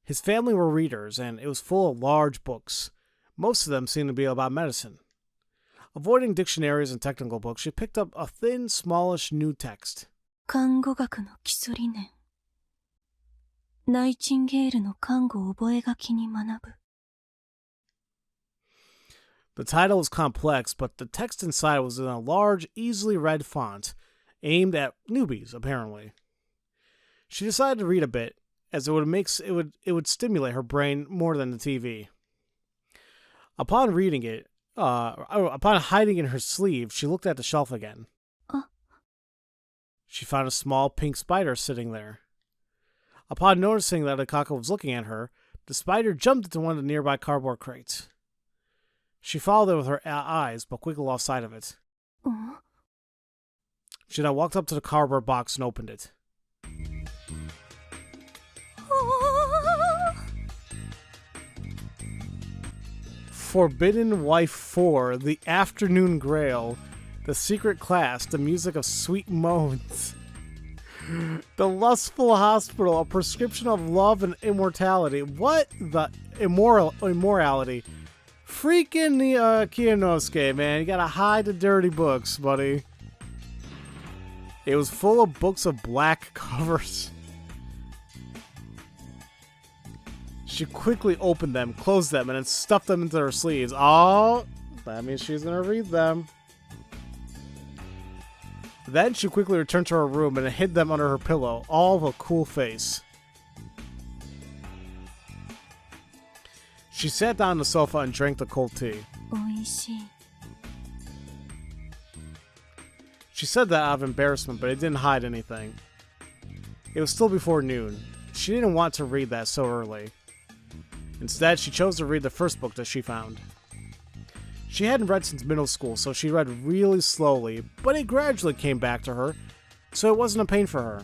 His family were readers, and it was full of large books. Most of them seemed to be about medicine. Avoiding dictionaries and technical books, she picked up a thin, smallish new text. 看護学の基礎理念。ナイチンゲールの看護を覚書に学ぶ。 The title was complex, but the text inside was in a large, easily read font, aimed at newbies, apparently. She decided to read a bit, as it would stimulate her brain more than the TV. Upon reading it, upon hiding in her sleeve, she looked at the shelf again. She found a small pink spider sitting there. Upon noticing that Rikako was looking at her, the spider jumped into one of the nearby cardboard crates. She followed it with her eyes, but quickly lost sight of it. She now walked up to the cardboard box and opened it. Forbidden Wife 4, The Afternoon Grail, The Secret Class, The Music of Sweet Moans, The Lustful Hospital, A Prescription of Love and Immortality. What the immorality? Freaking the Kiyonosuke, man. You gotta hide the dirty books, buddy. It was full of books of black covers. She quickly opened them, closed them, and then stuffed them into her sleeves. Oh, that means she's gonna read them. Then she quickly returned to her room and hid them under her pillow, all with a cool face. She sat down on the sofa and drank the cold tea. おいしい。 She said that out of embarrassment, but it didn't hide anything. It was still before noon. She didn't want to read that so early. Instead, she chose to read the first book that she found. She hadn't read since middle school, so she read really slowly, but it gradually came back to her, so it wasn't a pain for her.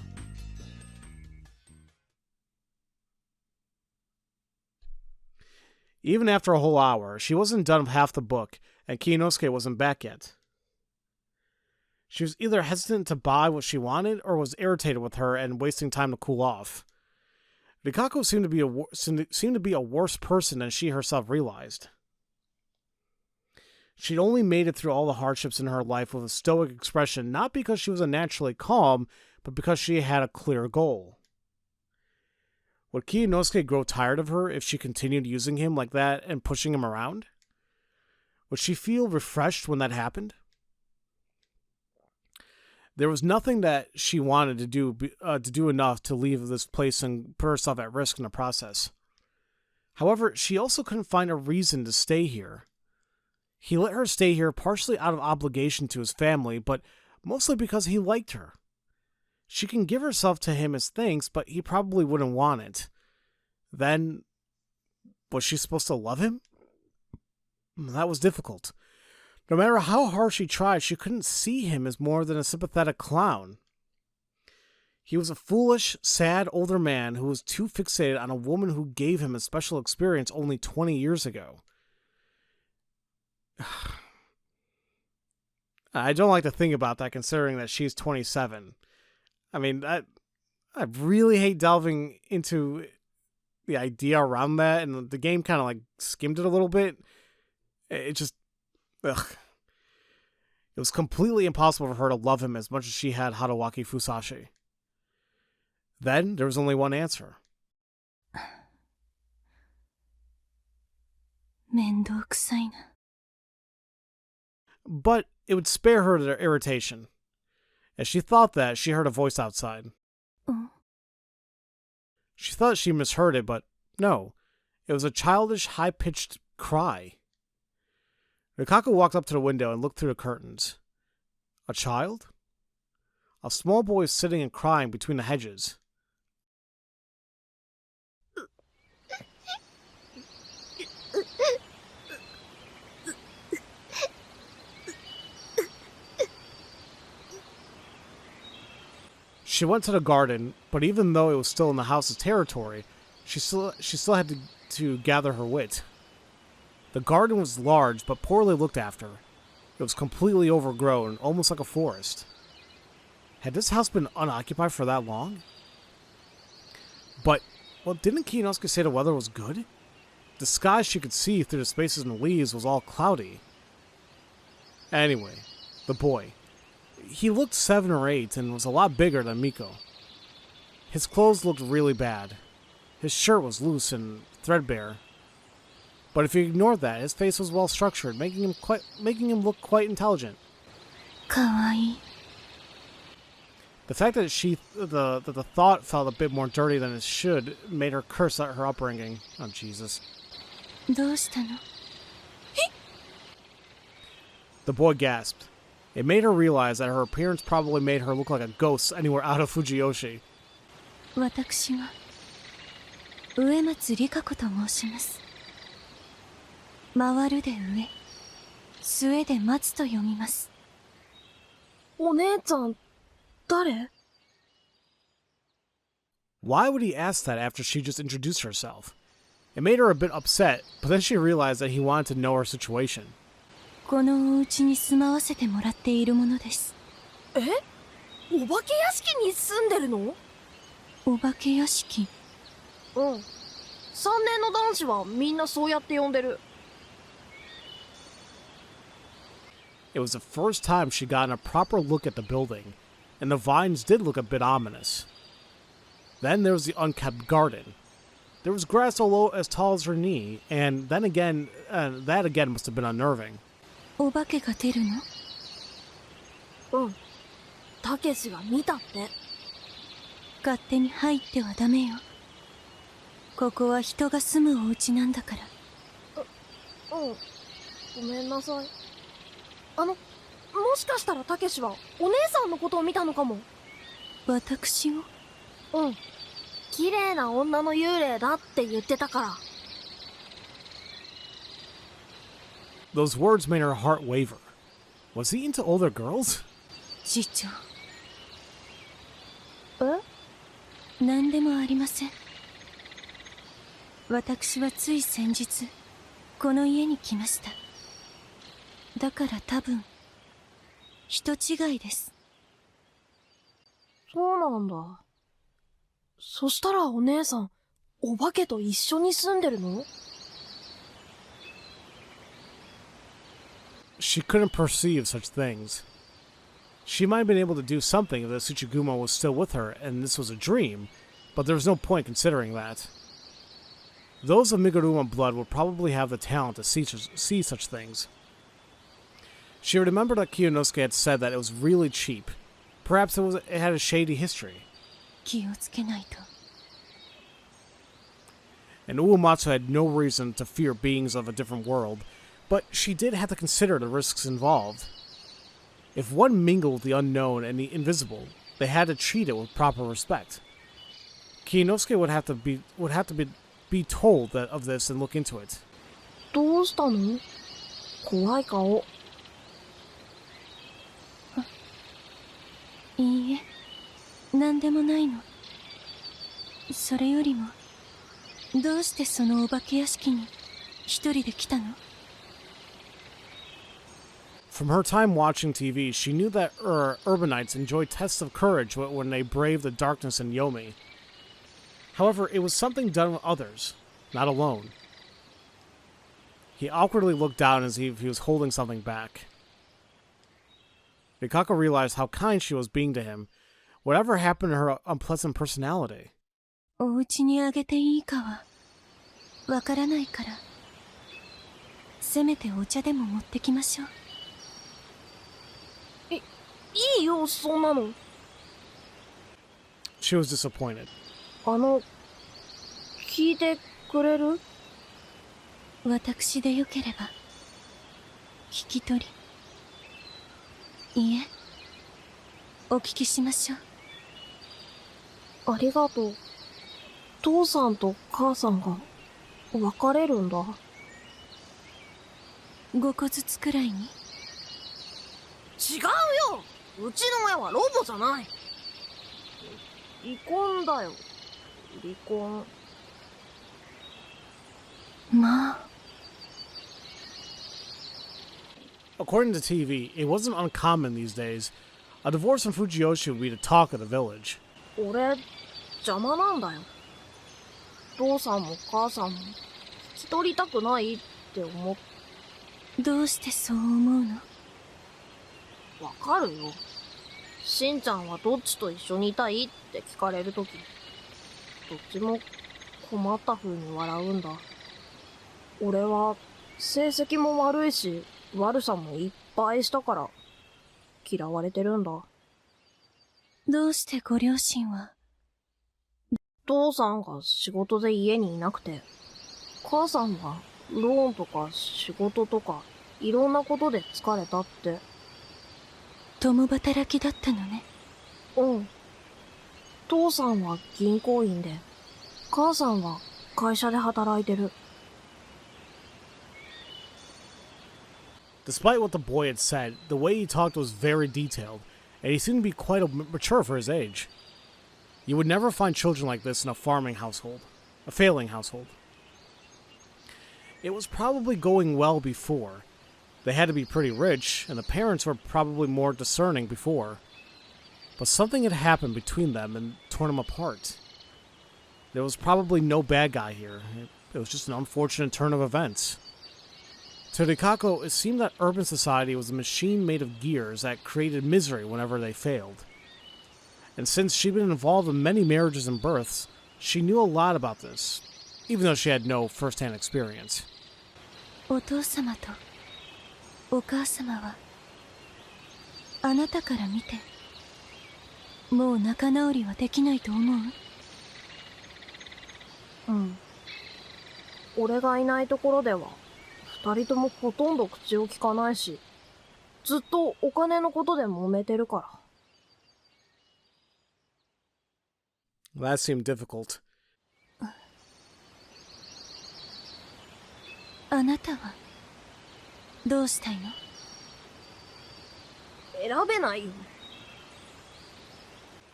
Even after a whole hour, she wasn't done with half the book, and Kiyonosuke wasn't back yet. She was either hesitant to buy what she wanted, or was irritated with her and wasting time to cool off. Rikako seemed to be a worse person than she herself realized. She'd only made it through all the hardships in her life with a stoic expression, not because she was unnaturally calm, but because she had a clear goal. Would Kiyonosuke grow tired of her if she continued using him like that and pushing him around? Would she feel refreshed when that happened? There was nothing that she wanted to do enough to leave this place and put herself at risk in the process. However, she also couldn't find a reason to stay here. He let her stay here partially out of obligation to his family, but mostly because he liked her. She can give herself to him as thanks, but he probably wouldn't want it. Then, was she supposed to love him? That was difficult. No matter how hard she tried, she couldn't see him as more than a sympathetic clown. He was a foolish, sad older man who was too fixated on a woman who gave him a special experience only 20 years ago. I don't like to think about that, considering that she's 27. I mean, I really hate delving into the idea around that, and the game kind of like skimmed it a little bit. It just, ugh. It was completely impossible for her to love him as much as she had Haruwaki Fusashi. Then there was only one answer. 面倒くさいな。 But it would spare her their irritation. As she thought that, she heard a voice outside. She thought she misheard it, but no. It was a childish, high-pitched cry. Rikako walked up to the window and looked through the curtains. A child? A small boy was sitting and crying between the hedges. She went to the garden, but even though it was still in the house's territory, she still had to gather her wit. The garden was large, but poorly looked after. It was completely overgrown, almost like a forest. Had this house been unoccupied for that long? But, well, didn't Kiyonosuke say the weather was good? The sky she could see through the spaces in the leaves was all cloudy. Anyway, the boy. He looked 7 or 8 and was a lot bigger than Miko. His clothes looked really bad. His shirt was loose and threadbare. But if you ignored that, his face was well structured, making him look quite intelligent. かわいい。 The fact that the thought felt a bit more dirty than it should made her curse at her upbringing. Oh, Jesus. どうしたの？ The boy gasped. It made her realize that her appearance probably made her look like a ghost anywhere out of Fujiyoshi. 私は植松里香子と申します。回るで上、末で松と読みます。お姉ちゃん、誰？ Why would he ask that after she just introduced herself? It made her a bit upset, but then she realized that he wanted to know her situation. このお家に住まわせてもらっているものです。え？お化け屋敷に住んでるの？お化け屋敷？うん。3年の男子はみんなそうやって呼んでる。It was the first time she'd gotten a proper look at the building, and the vines did look a bit ominous. Then there was the unkept garden. There was grass as tall as her knee, and then again, that again must have been unnerving. お化けが出るの？うん。たけしが見たって。勝手に入ってはダメよ。ここは人が住むお家なんだから。うん。ごめんなさい。もしかしたらたけしはお姉さんのことを見たのかも。私を？うん。綺麗な女の幽霊だって言ってたから。Those words made her heart waver. Was he into older girls? 次長。え？何でもありません。私はつい先日この家に来ました。だから多分人違いです。そうなんだ。そしたらお姉さん、お化けと一緒に住んでるの？ She couldn't perceive such things. She might have been able to do something if the Tsuchigumo was still with her and this was a dream, but there was no point considering that. Those of Miguruma blood would probably have the talent to see such things. She remembered that Kiyonosuke had said that it was really cheap, Perhaps it had a shady history. 気をつけないと。 And Uematsu had no reason to fear beings of a different world, but she did have to consider the risks involved. If one mingled with the unknown and the invisible, they had to treat it with proper respect. Kiyonosuke would have to be told of this and look into it. どうしたの？怖い顔。いいえ、なんでもないの。それよりも、どうしてそのお化け屋敷に一人で来たの？ From her time watching TV, she knew that urbanites enjoy tests of courage when they brave the darkness in Yomi. However, it was something done with others, not alone. He awkwardly looked down as if he was holding something back. Rikako realized how kind she was being to him. Whatever happened to her unpleasant personality? お家にあげていいかはわからないから、せめてお茶でも持ってきましょう。いいよ、そんなの。She was disappointed. 聞いてくれる？私でよければ聞き取り、いいえ、お聞きしましょう。ありがとう。父さんと母さんが別れるんだ。5個ずつくらいに？違うよ、うちの親はロボじゃない。離婚だよ、離婚。まあ。 According to TV, it wasn't uncommon these days. A divorce from Fujiyoshi would be the talk of the village. 俺、邪魔なんだよ。父さんも母さんも引き取りたくないって思っ。どうしてそう思うの？わかるよ。しんちゃんはどっちと一緒にいたいって聞かれるとき、どっちも困った風に笑うんだ。俺は成績も悪いし、悪さもいっぱいしたから嫌われてるんだ。どうしてご両親は？父さんが仕事で家にいなくて、母さんはローンとか仕事とかいろんなことで疲れたって。共働きだったのね。うん。父さんは銀行員で、母さんは会社で働いてる。Despite what the boy had said, the way he talked was very detailed, and he seemed to be quite mature for his age. You would never find children like this in a farming household, a failing household. It was probably going well before. They had to be pretty rich, and the parents were probably more discerning before. But something had happened between them and torn them apart. There was probably no bad guy here. It was just an unfortunate turn of events. To Rikako, it seemed that urban society was a machine made of gears that created misery whenever they failed. And since she'd been involved in many marriages and births, she knew a lot about this, even though she had no first-hand experience. お父様とお母様はあなたから見てもう仲直りはできないと思う？うん。俺がいないところでは二人ともほとんど口を聞かないし、ずっとお金のことで揉めてるから。 That seemed difficult. あなたはどうしたいの？選べないよ。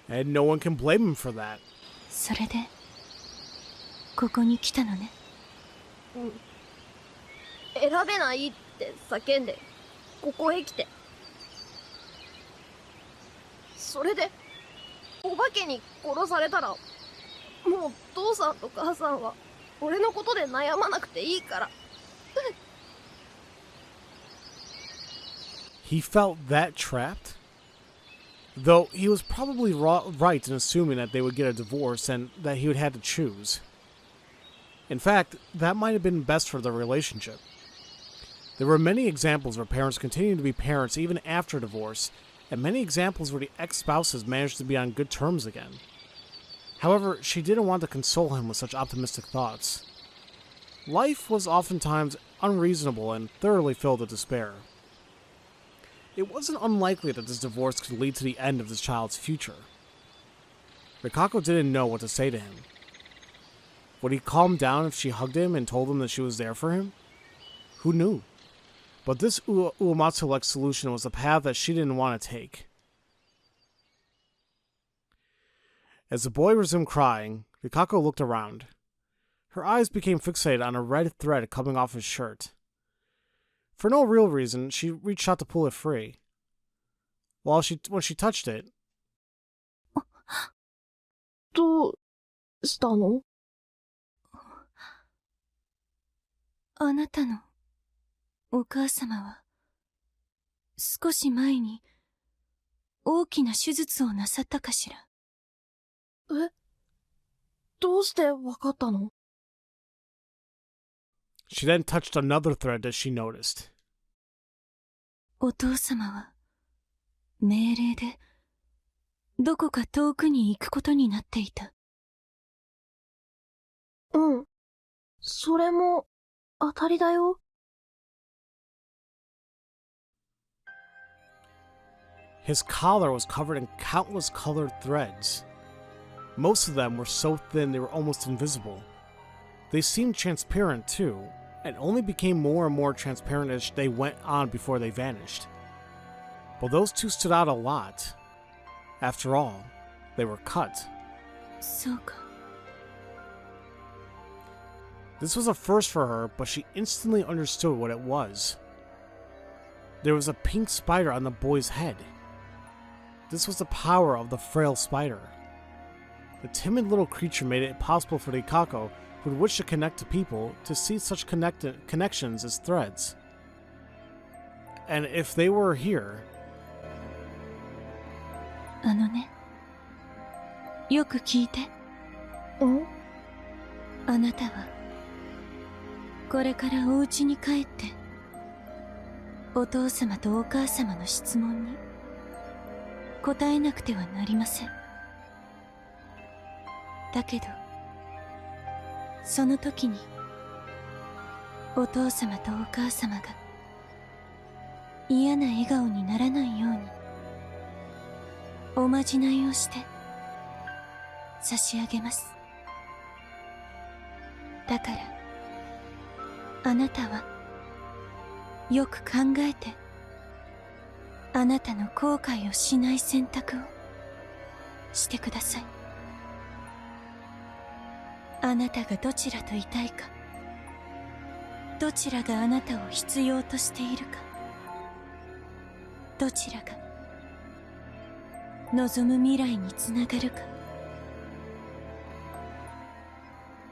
And no one can blame him for that. それでここに来たのね。うん。選べないって叫んでここへ来て、それでお化けに殺されたらもう父さんと母さんは俺のことで悩まなくていいから。He felt that trapped? Though he was probably right in assuming that they would get a divorce and that he would have to choose. In fact, that might have been best for their relationship. There were many examples where parents continued to be parents even after divorce, and many examples where the ex-spouses managed to be on good terms again. However, she didn't want to console him with such optimistic thoughts. Life was oftentimes unreasonable and thoroughly filled with despair. It wasn't unlikely that this divorce could lead to the end of this child's future. Rikako didn't know what to say to him. Would he calm down if she hugged him and told him that she was there for him? Who knew? But this Uematsu-like solution was the path that she didn't want to take. As the boy resumed crying, Rikako looked around. Her eyes became fixated on a red thread coming off his shirt. For no real reason, she reached out to pull it free. When she touched it... どうしたの？あなたのお母様は少し前に大きな手術をなさったかしら。え？どうしてわかったの？ She then touched another thread that she noticed. お父様は命令でどこか遠くに行くことになっていた。うん。それも当たりだよ。His collar was covered in countless colored threads. Most of them were so thin they were almost invisible. They seemed transparent too, and only became more and more transparent as they went on before they vanished. But those two stood out a lot. After all, they were cut. そうか。 This was a first for her, but she instantly understood what it was. There was a pink spider on the boy's head. This was the power of the frail spider. The timid little creature made it possible for Rikako, who would wish to connect to people, to see such connections as threads. And if they were here... あのね、よく聞いて。ん？あなたはこれからお家に帰ってお父様とお母様の質問に答えなくてはなりません。だけどその時にお父様とお母様が嫌な笑顔にならないようにおまじないをして差し上げます。だからあなたはよく考えてあなたの後悔をしない選択をしてください。あなたがどちらといたいか、どちらがあなたを必要としているか、どちらが望む未来につながるか、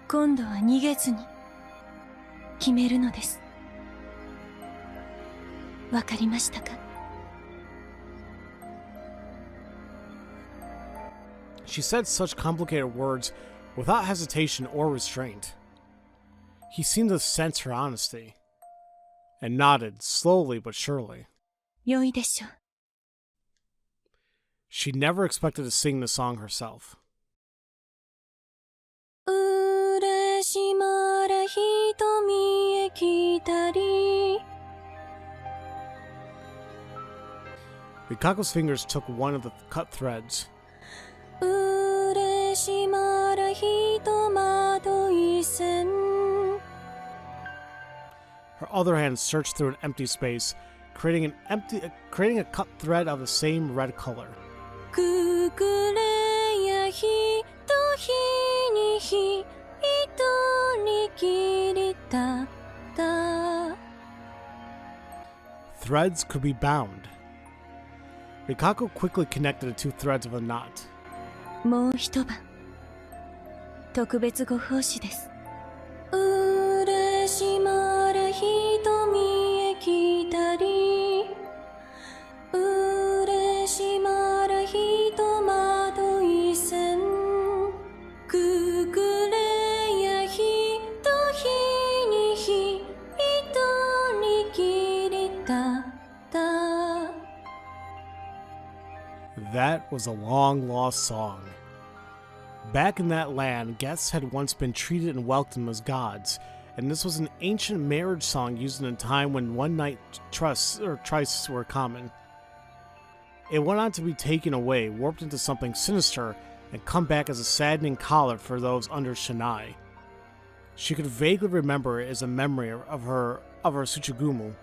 今度は逃げずに決めるのです。わかりましたか？ She said such complicated words without hesitation or restraint. He seemed to sense her honesty, and nodded slowly but surely. 良いでしょう。 She never expected to sing the song herself. 嬉しまら瞳へ来たり Rikako's fingers took one of the cut threads. 嬉しまらひとまとい線 Her other hand searched through an empty space, creating a cut thread of the same red color. くくれやひとひにひ一人きりだった Threads could be bound. Rikako quickly connected the two threads of a knot. もう一晩特別ご奉仕です。嬉しまら瞳へ来たり嬉しまらひとまとい線くくれやひとひにひ一人きりだった That was a long-lost song. Back in that land, guests had once been treated and welcomed as gods, and this was an ancient marriage song used in a time when one-night trysts were common. It went on to be taken away, warped into something sinister, and come back as a saddening collar for those under Shinai. She could vaguely remember it as a memory of her Tsuchigumu.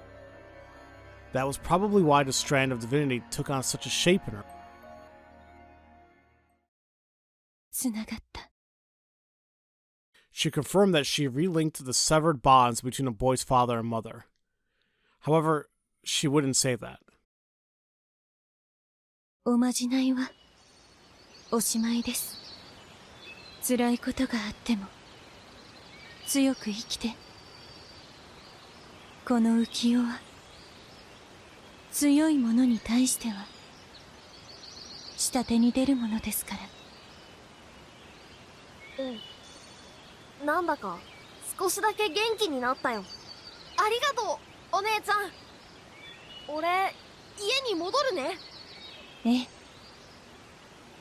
That was probably why the strand of divinity took on such a shape in her. つながった。 She confirmed that she relinked the severed bonds between the boy's father and mother. However, she wouldn't say that. おまじないはおしまいです。辛いことがあっても強く生きて。この浮世は強いものに対しては下手に出るものですから。うん。なんだか少しだけ元気になったよ。ありがとう、お姉ちゃん。俺、家に戻るね。ええ。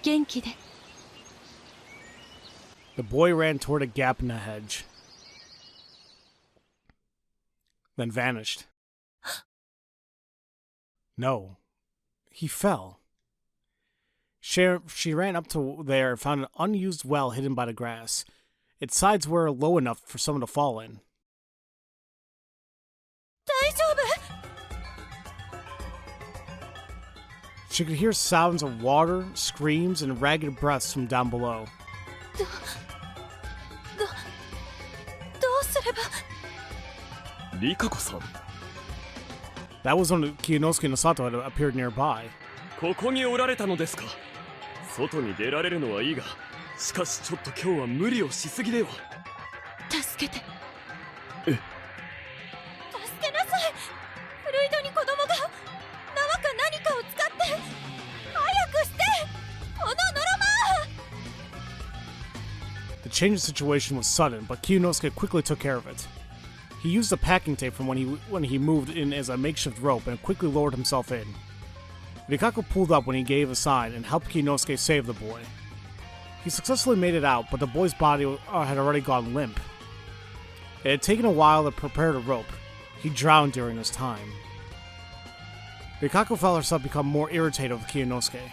元気で。The boy ran toward a gap in the hedge, then vanished. No, he fell. She ran up to there and found an unused well hidden by the grass. Its sides were low enough for someone to fall in. 大丈夫? She could hear sounds of water, screams, and ragged breaths from down below. どうすれば。リカコさん。 That was when Kiyonosuke and Sato had appeared nearby. ここにおられたのですか。外に出られるのはいいが、しかしちょっと今日は無理をしすぎでは。助けて。え。助けなさい。フルイドに子供が縄か何かを使って早くして。このノロマー。 The change of situation was sudden, but Kiyonosuke quickly took care of it. He used the packing tape from when he moved in as a makeshift rope and quickly lowered himself in. Rikako pulled up when he gave a sign and helped Kiyonosuke save the boy. He successfully made it out, but the boy's body had already gone limp. It had taken a while to prepare the rope. He drowned during this time. Rikako felt herself become more irritated with Kiyonosuke.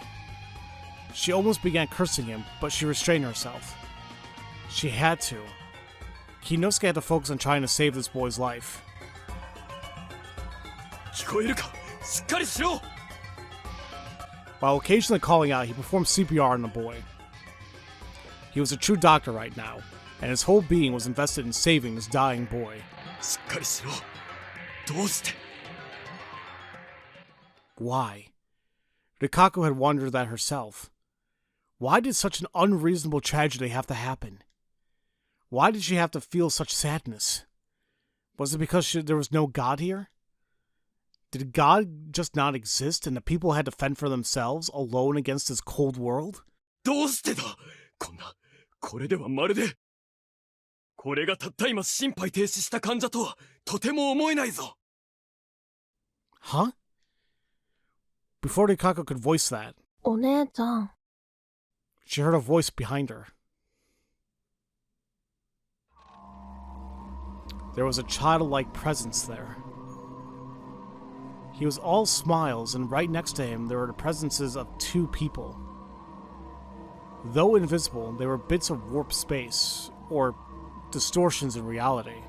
She almost began cursing him, but she restrained herself. She had to. Kiyonosuke had to focus on trying to save this boy's life. 聞こえるか、しっかりしろ。 While occasionally calling out, he performed CPR on the boy. He was a true doctor right now, and his whole being was invested in saving this dying boy. しっかりしろ。どうして。 Why? Rikako had wondered that herself. Why did such an unreasonable tragedy have to happen? Why did she have to feel such sadness? Was it because there was no God here? Did God just not exist and the people had to fend for themselves alone against this cold world? どうしてだ。これではまるで。これがたった今心肺停止した患者とはとても思えないぞ。Huh? Before Rikako could voice that, お姉ちゃん。 she heard a voice behind her. There was a childlike presence there. He was all smiles, and right next to him there were the presences of two people. Though invisible, they were bits of warped space, or distortions in reality.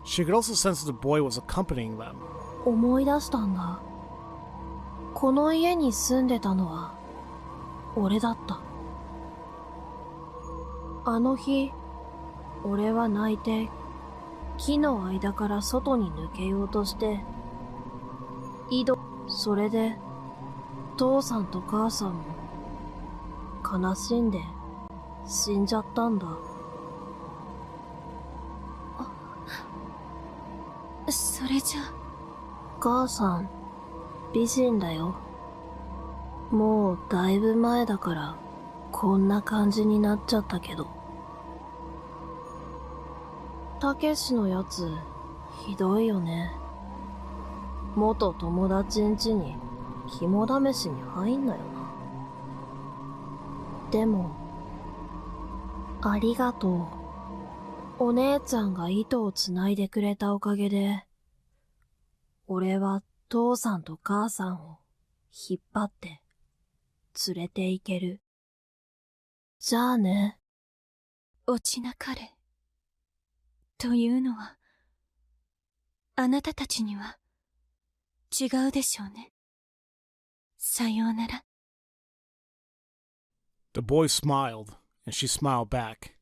She could also sense that the boy was accompanying them. 思い出したんだ。この家に住んでたのは俺だった。あの日、俺は泣いて木の間から外に抜けようとしてそれで父さんと母さんも悲しんで死んじゃったんだ。それじゃ。母さん美人だよ。もうだいぶ前だからこんな感じになっちゃったけど。たけしのやつひどいよね。元友達ん家に肝試しに入んなよな。でも、ありがとう。お姉ちゃんが糸をつないでくれたおかげで、俺は父さんと母さんを引っ張って連れて行ける。じゃあね。落ちなかれ。というのは、あなたたちには違うでしょうね。さようなら。The boy smiled, and she smiled back.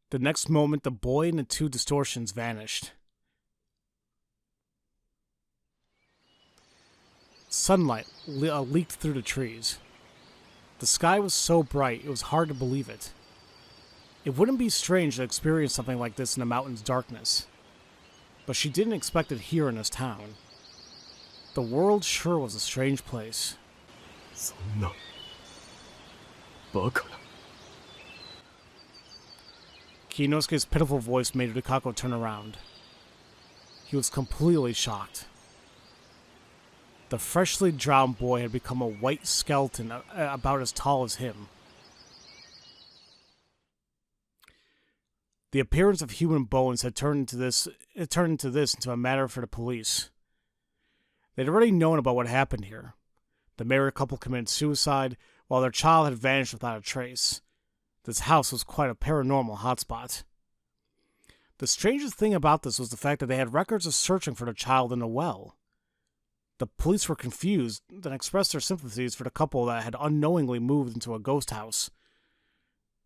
The next moment, the boy and the two distortions vanished. Sunlight leaked through the trees. The sky was so bright, it was hard to believe it. It wouldn't be strange to experience something like this in the mountain's darkness. But she didn't expect it here in this town. The world sure was a strange place. そんなバカな。 Kiyonosuke's pitiful voice made Rikako turn around. He was completely shocked. The freshly drowned boy had become a white skeleton about as tall as him. The appearance of human bones had turned into this into a matter for the police. They'd already known about what happened here. The married couple committed suicide, while their child had vanished without a trace. This house was quite a paranormal hotspot. The strangest thing about this was the fact that they had records of searching for the child in a well. The police were confused and expressed their sympathies for the couple that had unknowingly moved into a ghost house.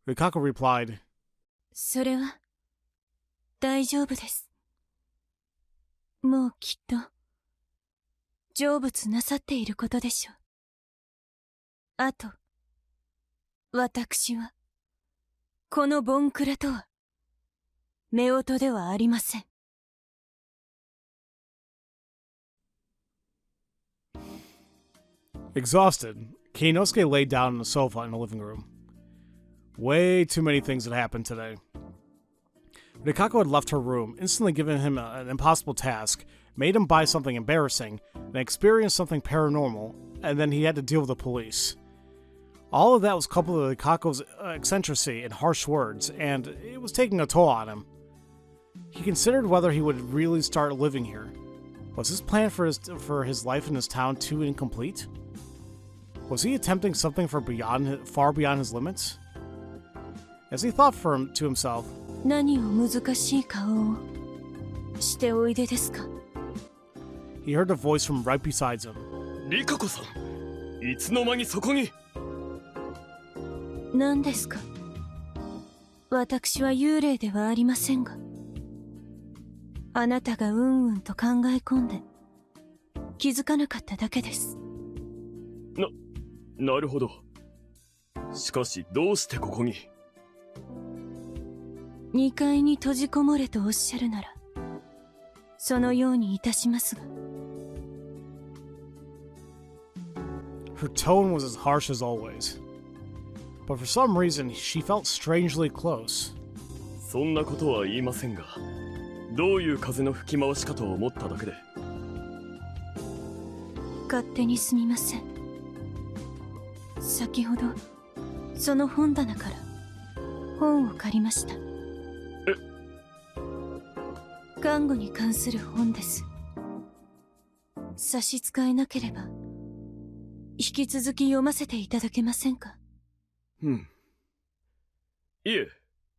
Rikako replied, それは大丈夫です。もうきっと成仏なさっていることでしょう。あと、私はこのボンクラとは夫婦ではありません。Exhausted, Kiyonosuke lay down on the sofa in the living room. Way too many things had happened today. Rikako had left her room, instantly given him an impossible task, made him buy something embarrassing, and experience something paranormal, and then he had to deal with the police. All of that was coupled with Rikako's eccentricity and harsh words, and it was taking a toll on him. He considered whether he would really start living here. Was his plan for his life in this town too incomplete? Was he attempting something far beyond his limits? As he thought to himself, 何を難しい顔をしておいでですか? He heard a voice from right beside him. リカコさん、いつの間にそこに。何ですか? 私は幽霊ではありませんが、あなたがうんうんと考え込んで気づかなかっただけです。なるほど。しかしどうしてここに2階に閉じこもれとおっしゃるなら、そのようにいたしますが。Her tone was as harsh as always. But for some reason, she felt strangely close. そんなことは言いませんが、どういう風の吹き回しかと思っただけで。勝手にすみません。先ほどその本棚から本を借りました。看護に関する本です。差し支えなければ引き続き読ませていただけませんか？いえ、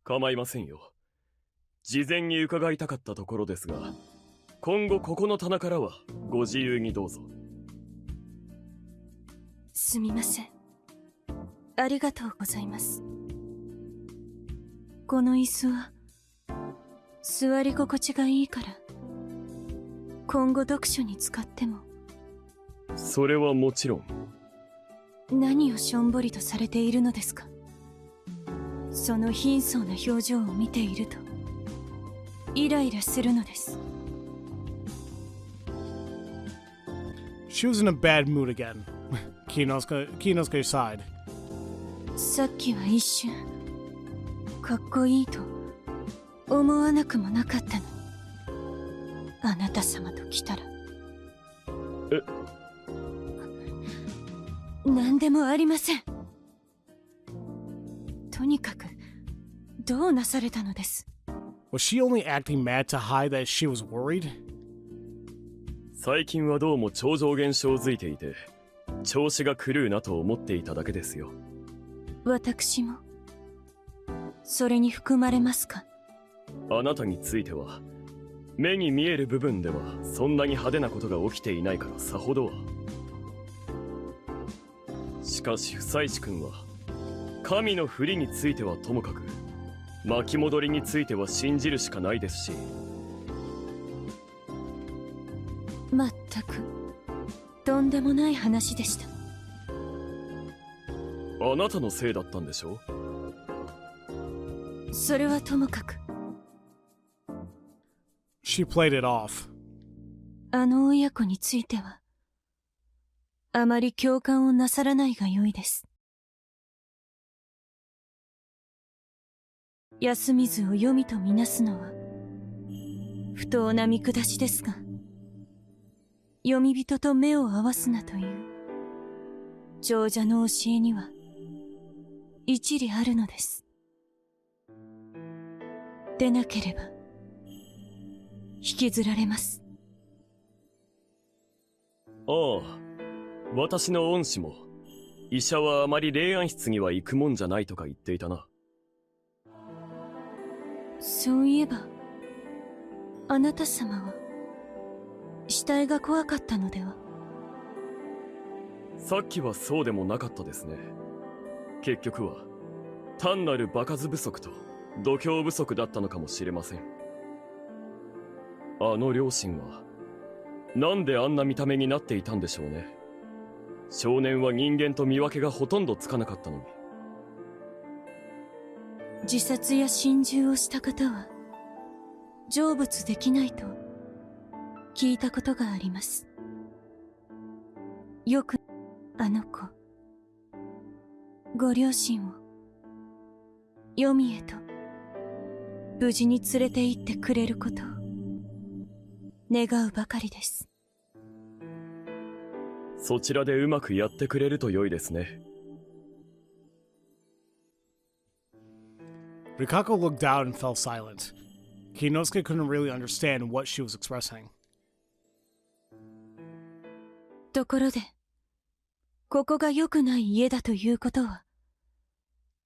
構いませんよ。事前に伺いたかったところですが、今後ここの棚からはご自由にどうぞ。すみません。ありがとうございます。この椅子は座り心地がいいから、今後読書に使っても。それはもちろん。何をしょんぼりとされているのですか？その貧相な表情を見ているとイライラするのです。She was in a bad mood again. Kiyonosuke sighed. さっきは一瞬かっこいいと思わなくもなかったの。あなた様と来たら。何でもありません。とにかくどうなされたのです？ Was she only acting mad to hide that she was worried? 最近はどうも超常現象づいていて、調子が狂うなと思っていただけですよ。私もそれに含まれますか？あなたについては目に見える部分ではそんなに派手なことが起きていないからさほどは。しかし夫妻子君は神の振りについてはともかく巻き戻りについては信じるしかないですし。まったくとんでもない話でした。あなたのせいだったんでしょ？それはともかく。She played it off. あの親子についてはあまり共感をなさらないがよいです。安水を黄泉とみなすのは不当な見下しですが、読み人と目を合わすなという長者の教えには一理あるのです。でなければ引きずられます。ああ、私の恩師も医者はあまり霊安室には行くもんじゃないとか言っていたな。そういえばあなた様は死体が怖かったのでは？さっきはそうでもなかったですね。結局は単なる場数不足と度胸不足だったのかもしれません。あの両親はなんであんな見た目になっていたんでしょうね。少年は人間と見分けがほとんどつかなかったのに。自殺や心中をした方は成仏できないと聞いたことがあります。よくあの子ご両親を黄泉へと無事に連れて行ってくれることを願うばかりです。そちらでうまくやってくれると良いですね。Rikako looked down and fell silent. Kiyonosuke couldn't really understand what she was expressing. ところでここが良くない家だということは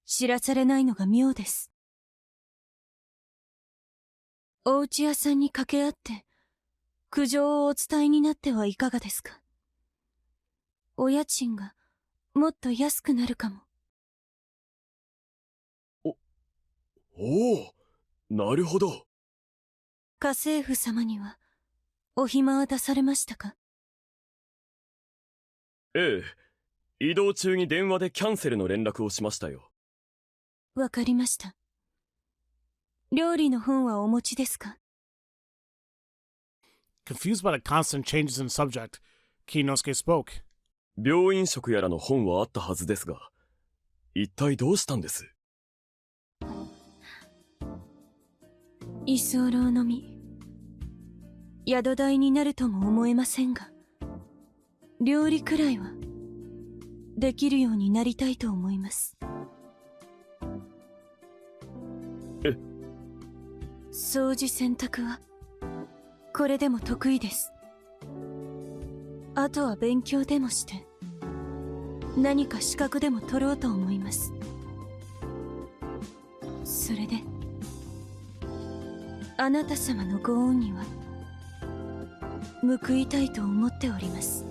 知らされないのが妙です。お家屋さんに掛け合って苦情をお伝えになってはいかがですか？お家賃がもっと安くなるかも。おお、なるほど。家政婦様にはお暇は出されましたか？ええ、移動中に電話でキャンセルの連絡をしましたよ。わかりました。料理の本はお持ちですか？ Confused by the constant changes in subject, Kiyonosuke spoke. 病院食やらの本はあったはずですが、一体どうしたんです？居候のみ宿代になるとも思えませんが、料理くらいはできるようになりたいと思います。え？掃除洗濯はこれでも得意です。あとは勉強でもして何か資格でも取ろうと思います。それであなた様のご恩には報いたいと思っております。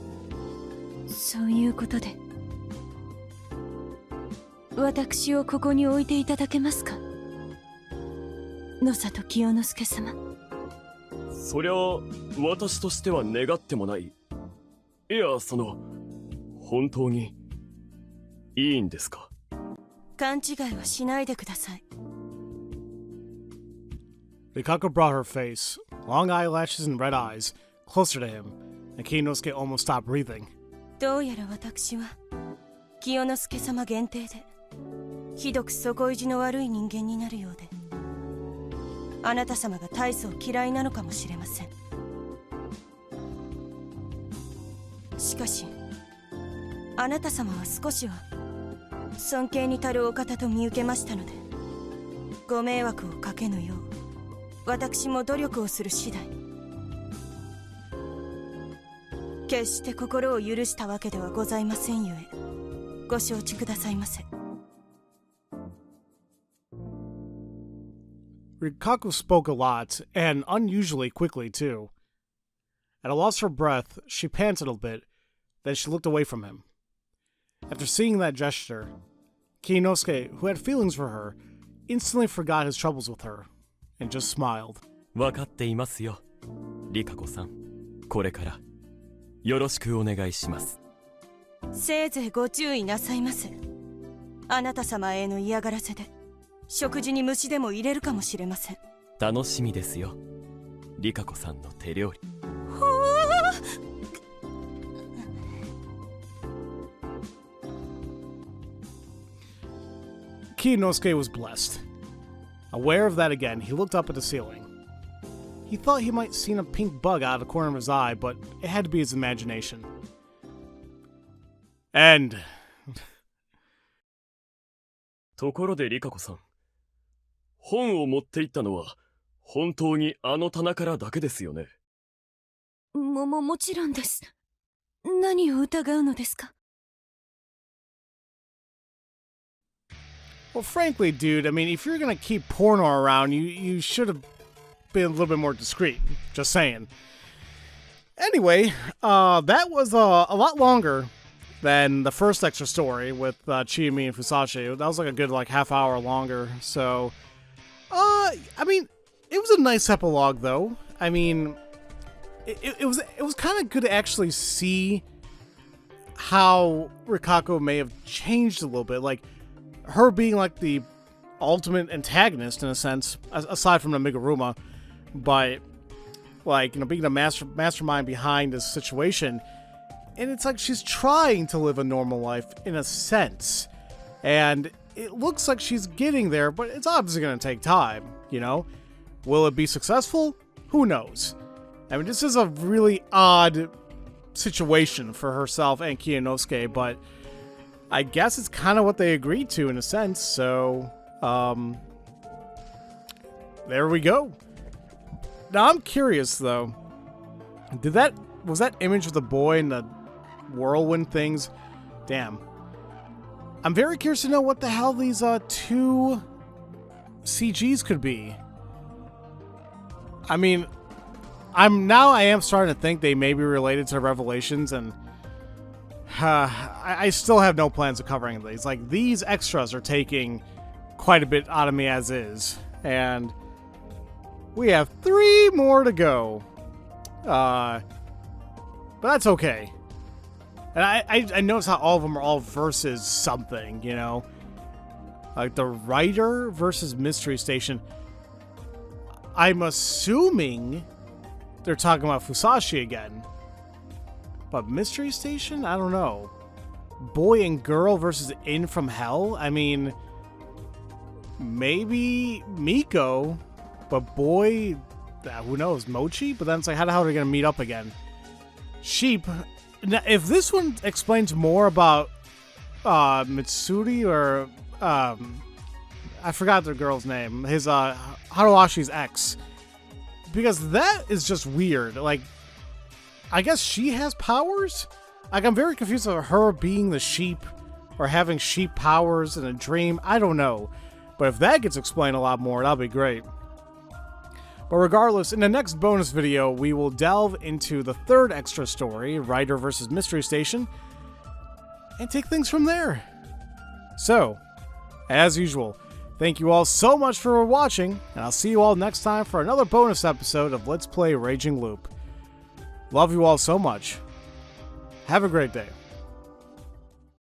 そういうことで私をここに置いていただけますか？野里清之助様。そりゃ私としては願ってもない。いや、本当にいいんですか？勘違いはしないでください。Rikako brought her face, long eyelashes and red eyes, closer to him, and Kiyonosuke almost stopped breathing. どうやら私は清之助様限定でひどく底意地の悪い人間になるようで、あなた様が大層嫌いなのかもしれません。しかしああなた様は少しは尊敬に足るお方と見受けましたので、ご迷惑をかけぬよう私も努力をする次第。決して心を許したわけではございませんゆえ、ご承知くださいませ。 Rikako spoke a lot, and unusually quickly, too. At a loss for breath, she panted a bit, then she looked away from him. After seeing that gesture, Kiyonosuke, who had feelings for her, instantly forgot his troubles with her, and just smiled. 分かっていますよ、リカコさん。これからよろしくお願いします。せいぜいご注意なさいませ。あなた様への嫌がらせで食事に虫でも入れるかもしれません。楽しみですよ、リカコさんの手料理。Kiyonosuke was blessed. Aware of that again, he looked up at the ceiling. He thought he might seen a pink bug out of the corner of his eye, but it had to be his imagination. End. ところでリカコさん、本を持って行ったのは本当にあの棚からだけですよね。もちろんです。何を疑うのですか？ Well, frankly, dude, I mean, if you're gonna keep porno around, you should have been a little bit more discreet. Just saying. Anyway, that was a lot longer than the first extra story with Chiyumi and Fusashi. That was like a good half hour longer. So, I mean, it was a nice epilogue, though. I mean, it was kind of good to actually see how Rikako may have changed a little bit. Like, her being like the ultimate antagonist in a sense, aside from the Amiguruma, but like, you know, being the mastermind behind this situation. And it's like she's trying to live a normal life in a sense. And it looks like she's getting there, but it's obviously going to take time, you know? Will it be successful? Who knows? I mean, this is a really odd situation for herself and Kiyonosuke, but I guess it's kind of what they agreed to in a sense, so, there we go. Now, I'm curious, though. Was that image of the boy and the whirlwind things? Damn. I'm very curious to know what the hell these, two CGs could be. I mean, I am starting to think they may be related to Revelations, and I still have no plans of covering these. Like, these extras are taking quite a bit out of me as is, and we have 3 more to go. But that's okay. And I notice how all of them are all versus something, you know? Like the writer versus Mystery Station. I'm assuming they're talking about Fusashi again. But Mystery Station? I don't know. Boy and girl versus In from Hell? I mean, maybe Miko, but boy, who knows, Mochi? But then it's like, how the hell are they going to meet up again? Sheep. Now, if this one explains more about Mitsuri or I forgot the girl's name, his Haruashi's ex, because that is just weird. Like, I guess she has powers? Like, I'm very confused about her being the sheep or having sheep powers in a dream. I don't know. But if that gets explained a lot more, that'll be great. But regardless, in the next bonus video, we will delve into the 3rd extra story, Writer versus Mystery Station, and take things from there. So, as usual, thank you all so much for watching, and I'll see you all next time for another bonus episode of Let's Play Raging Loop. Love you all so much. Have a great day.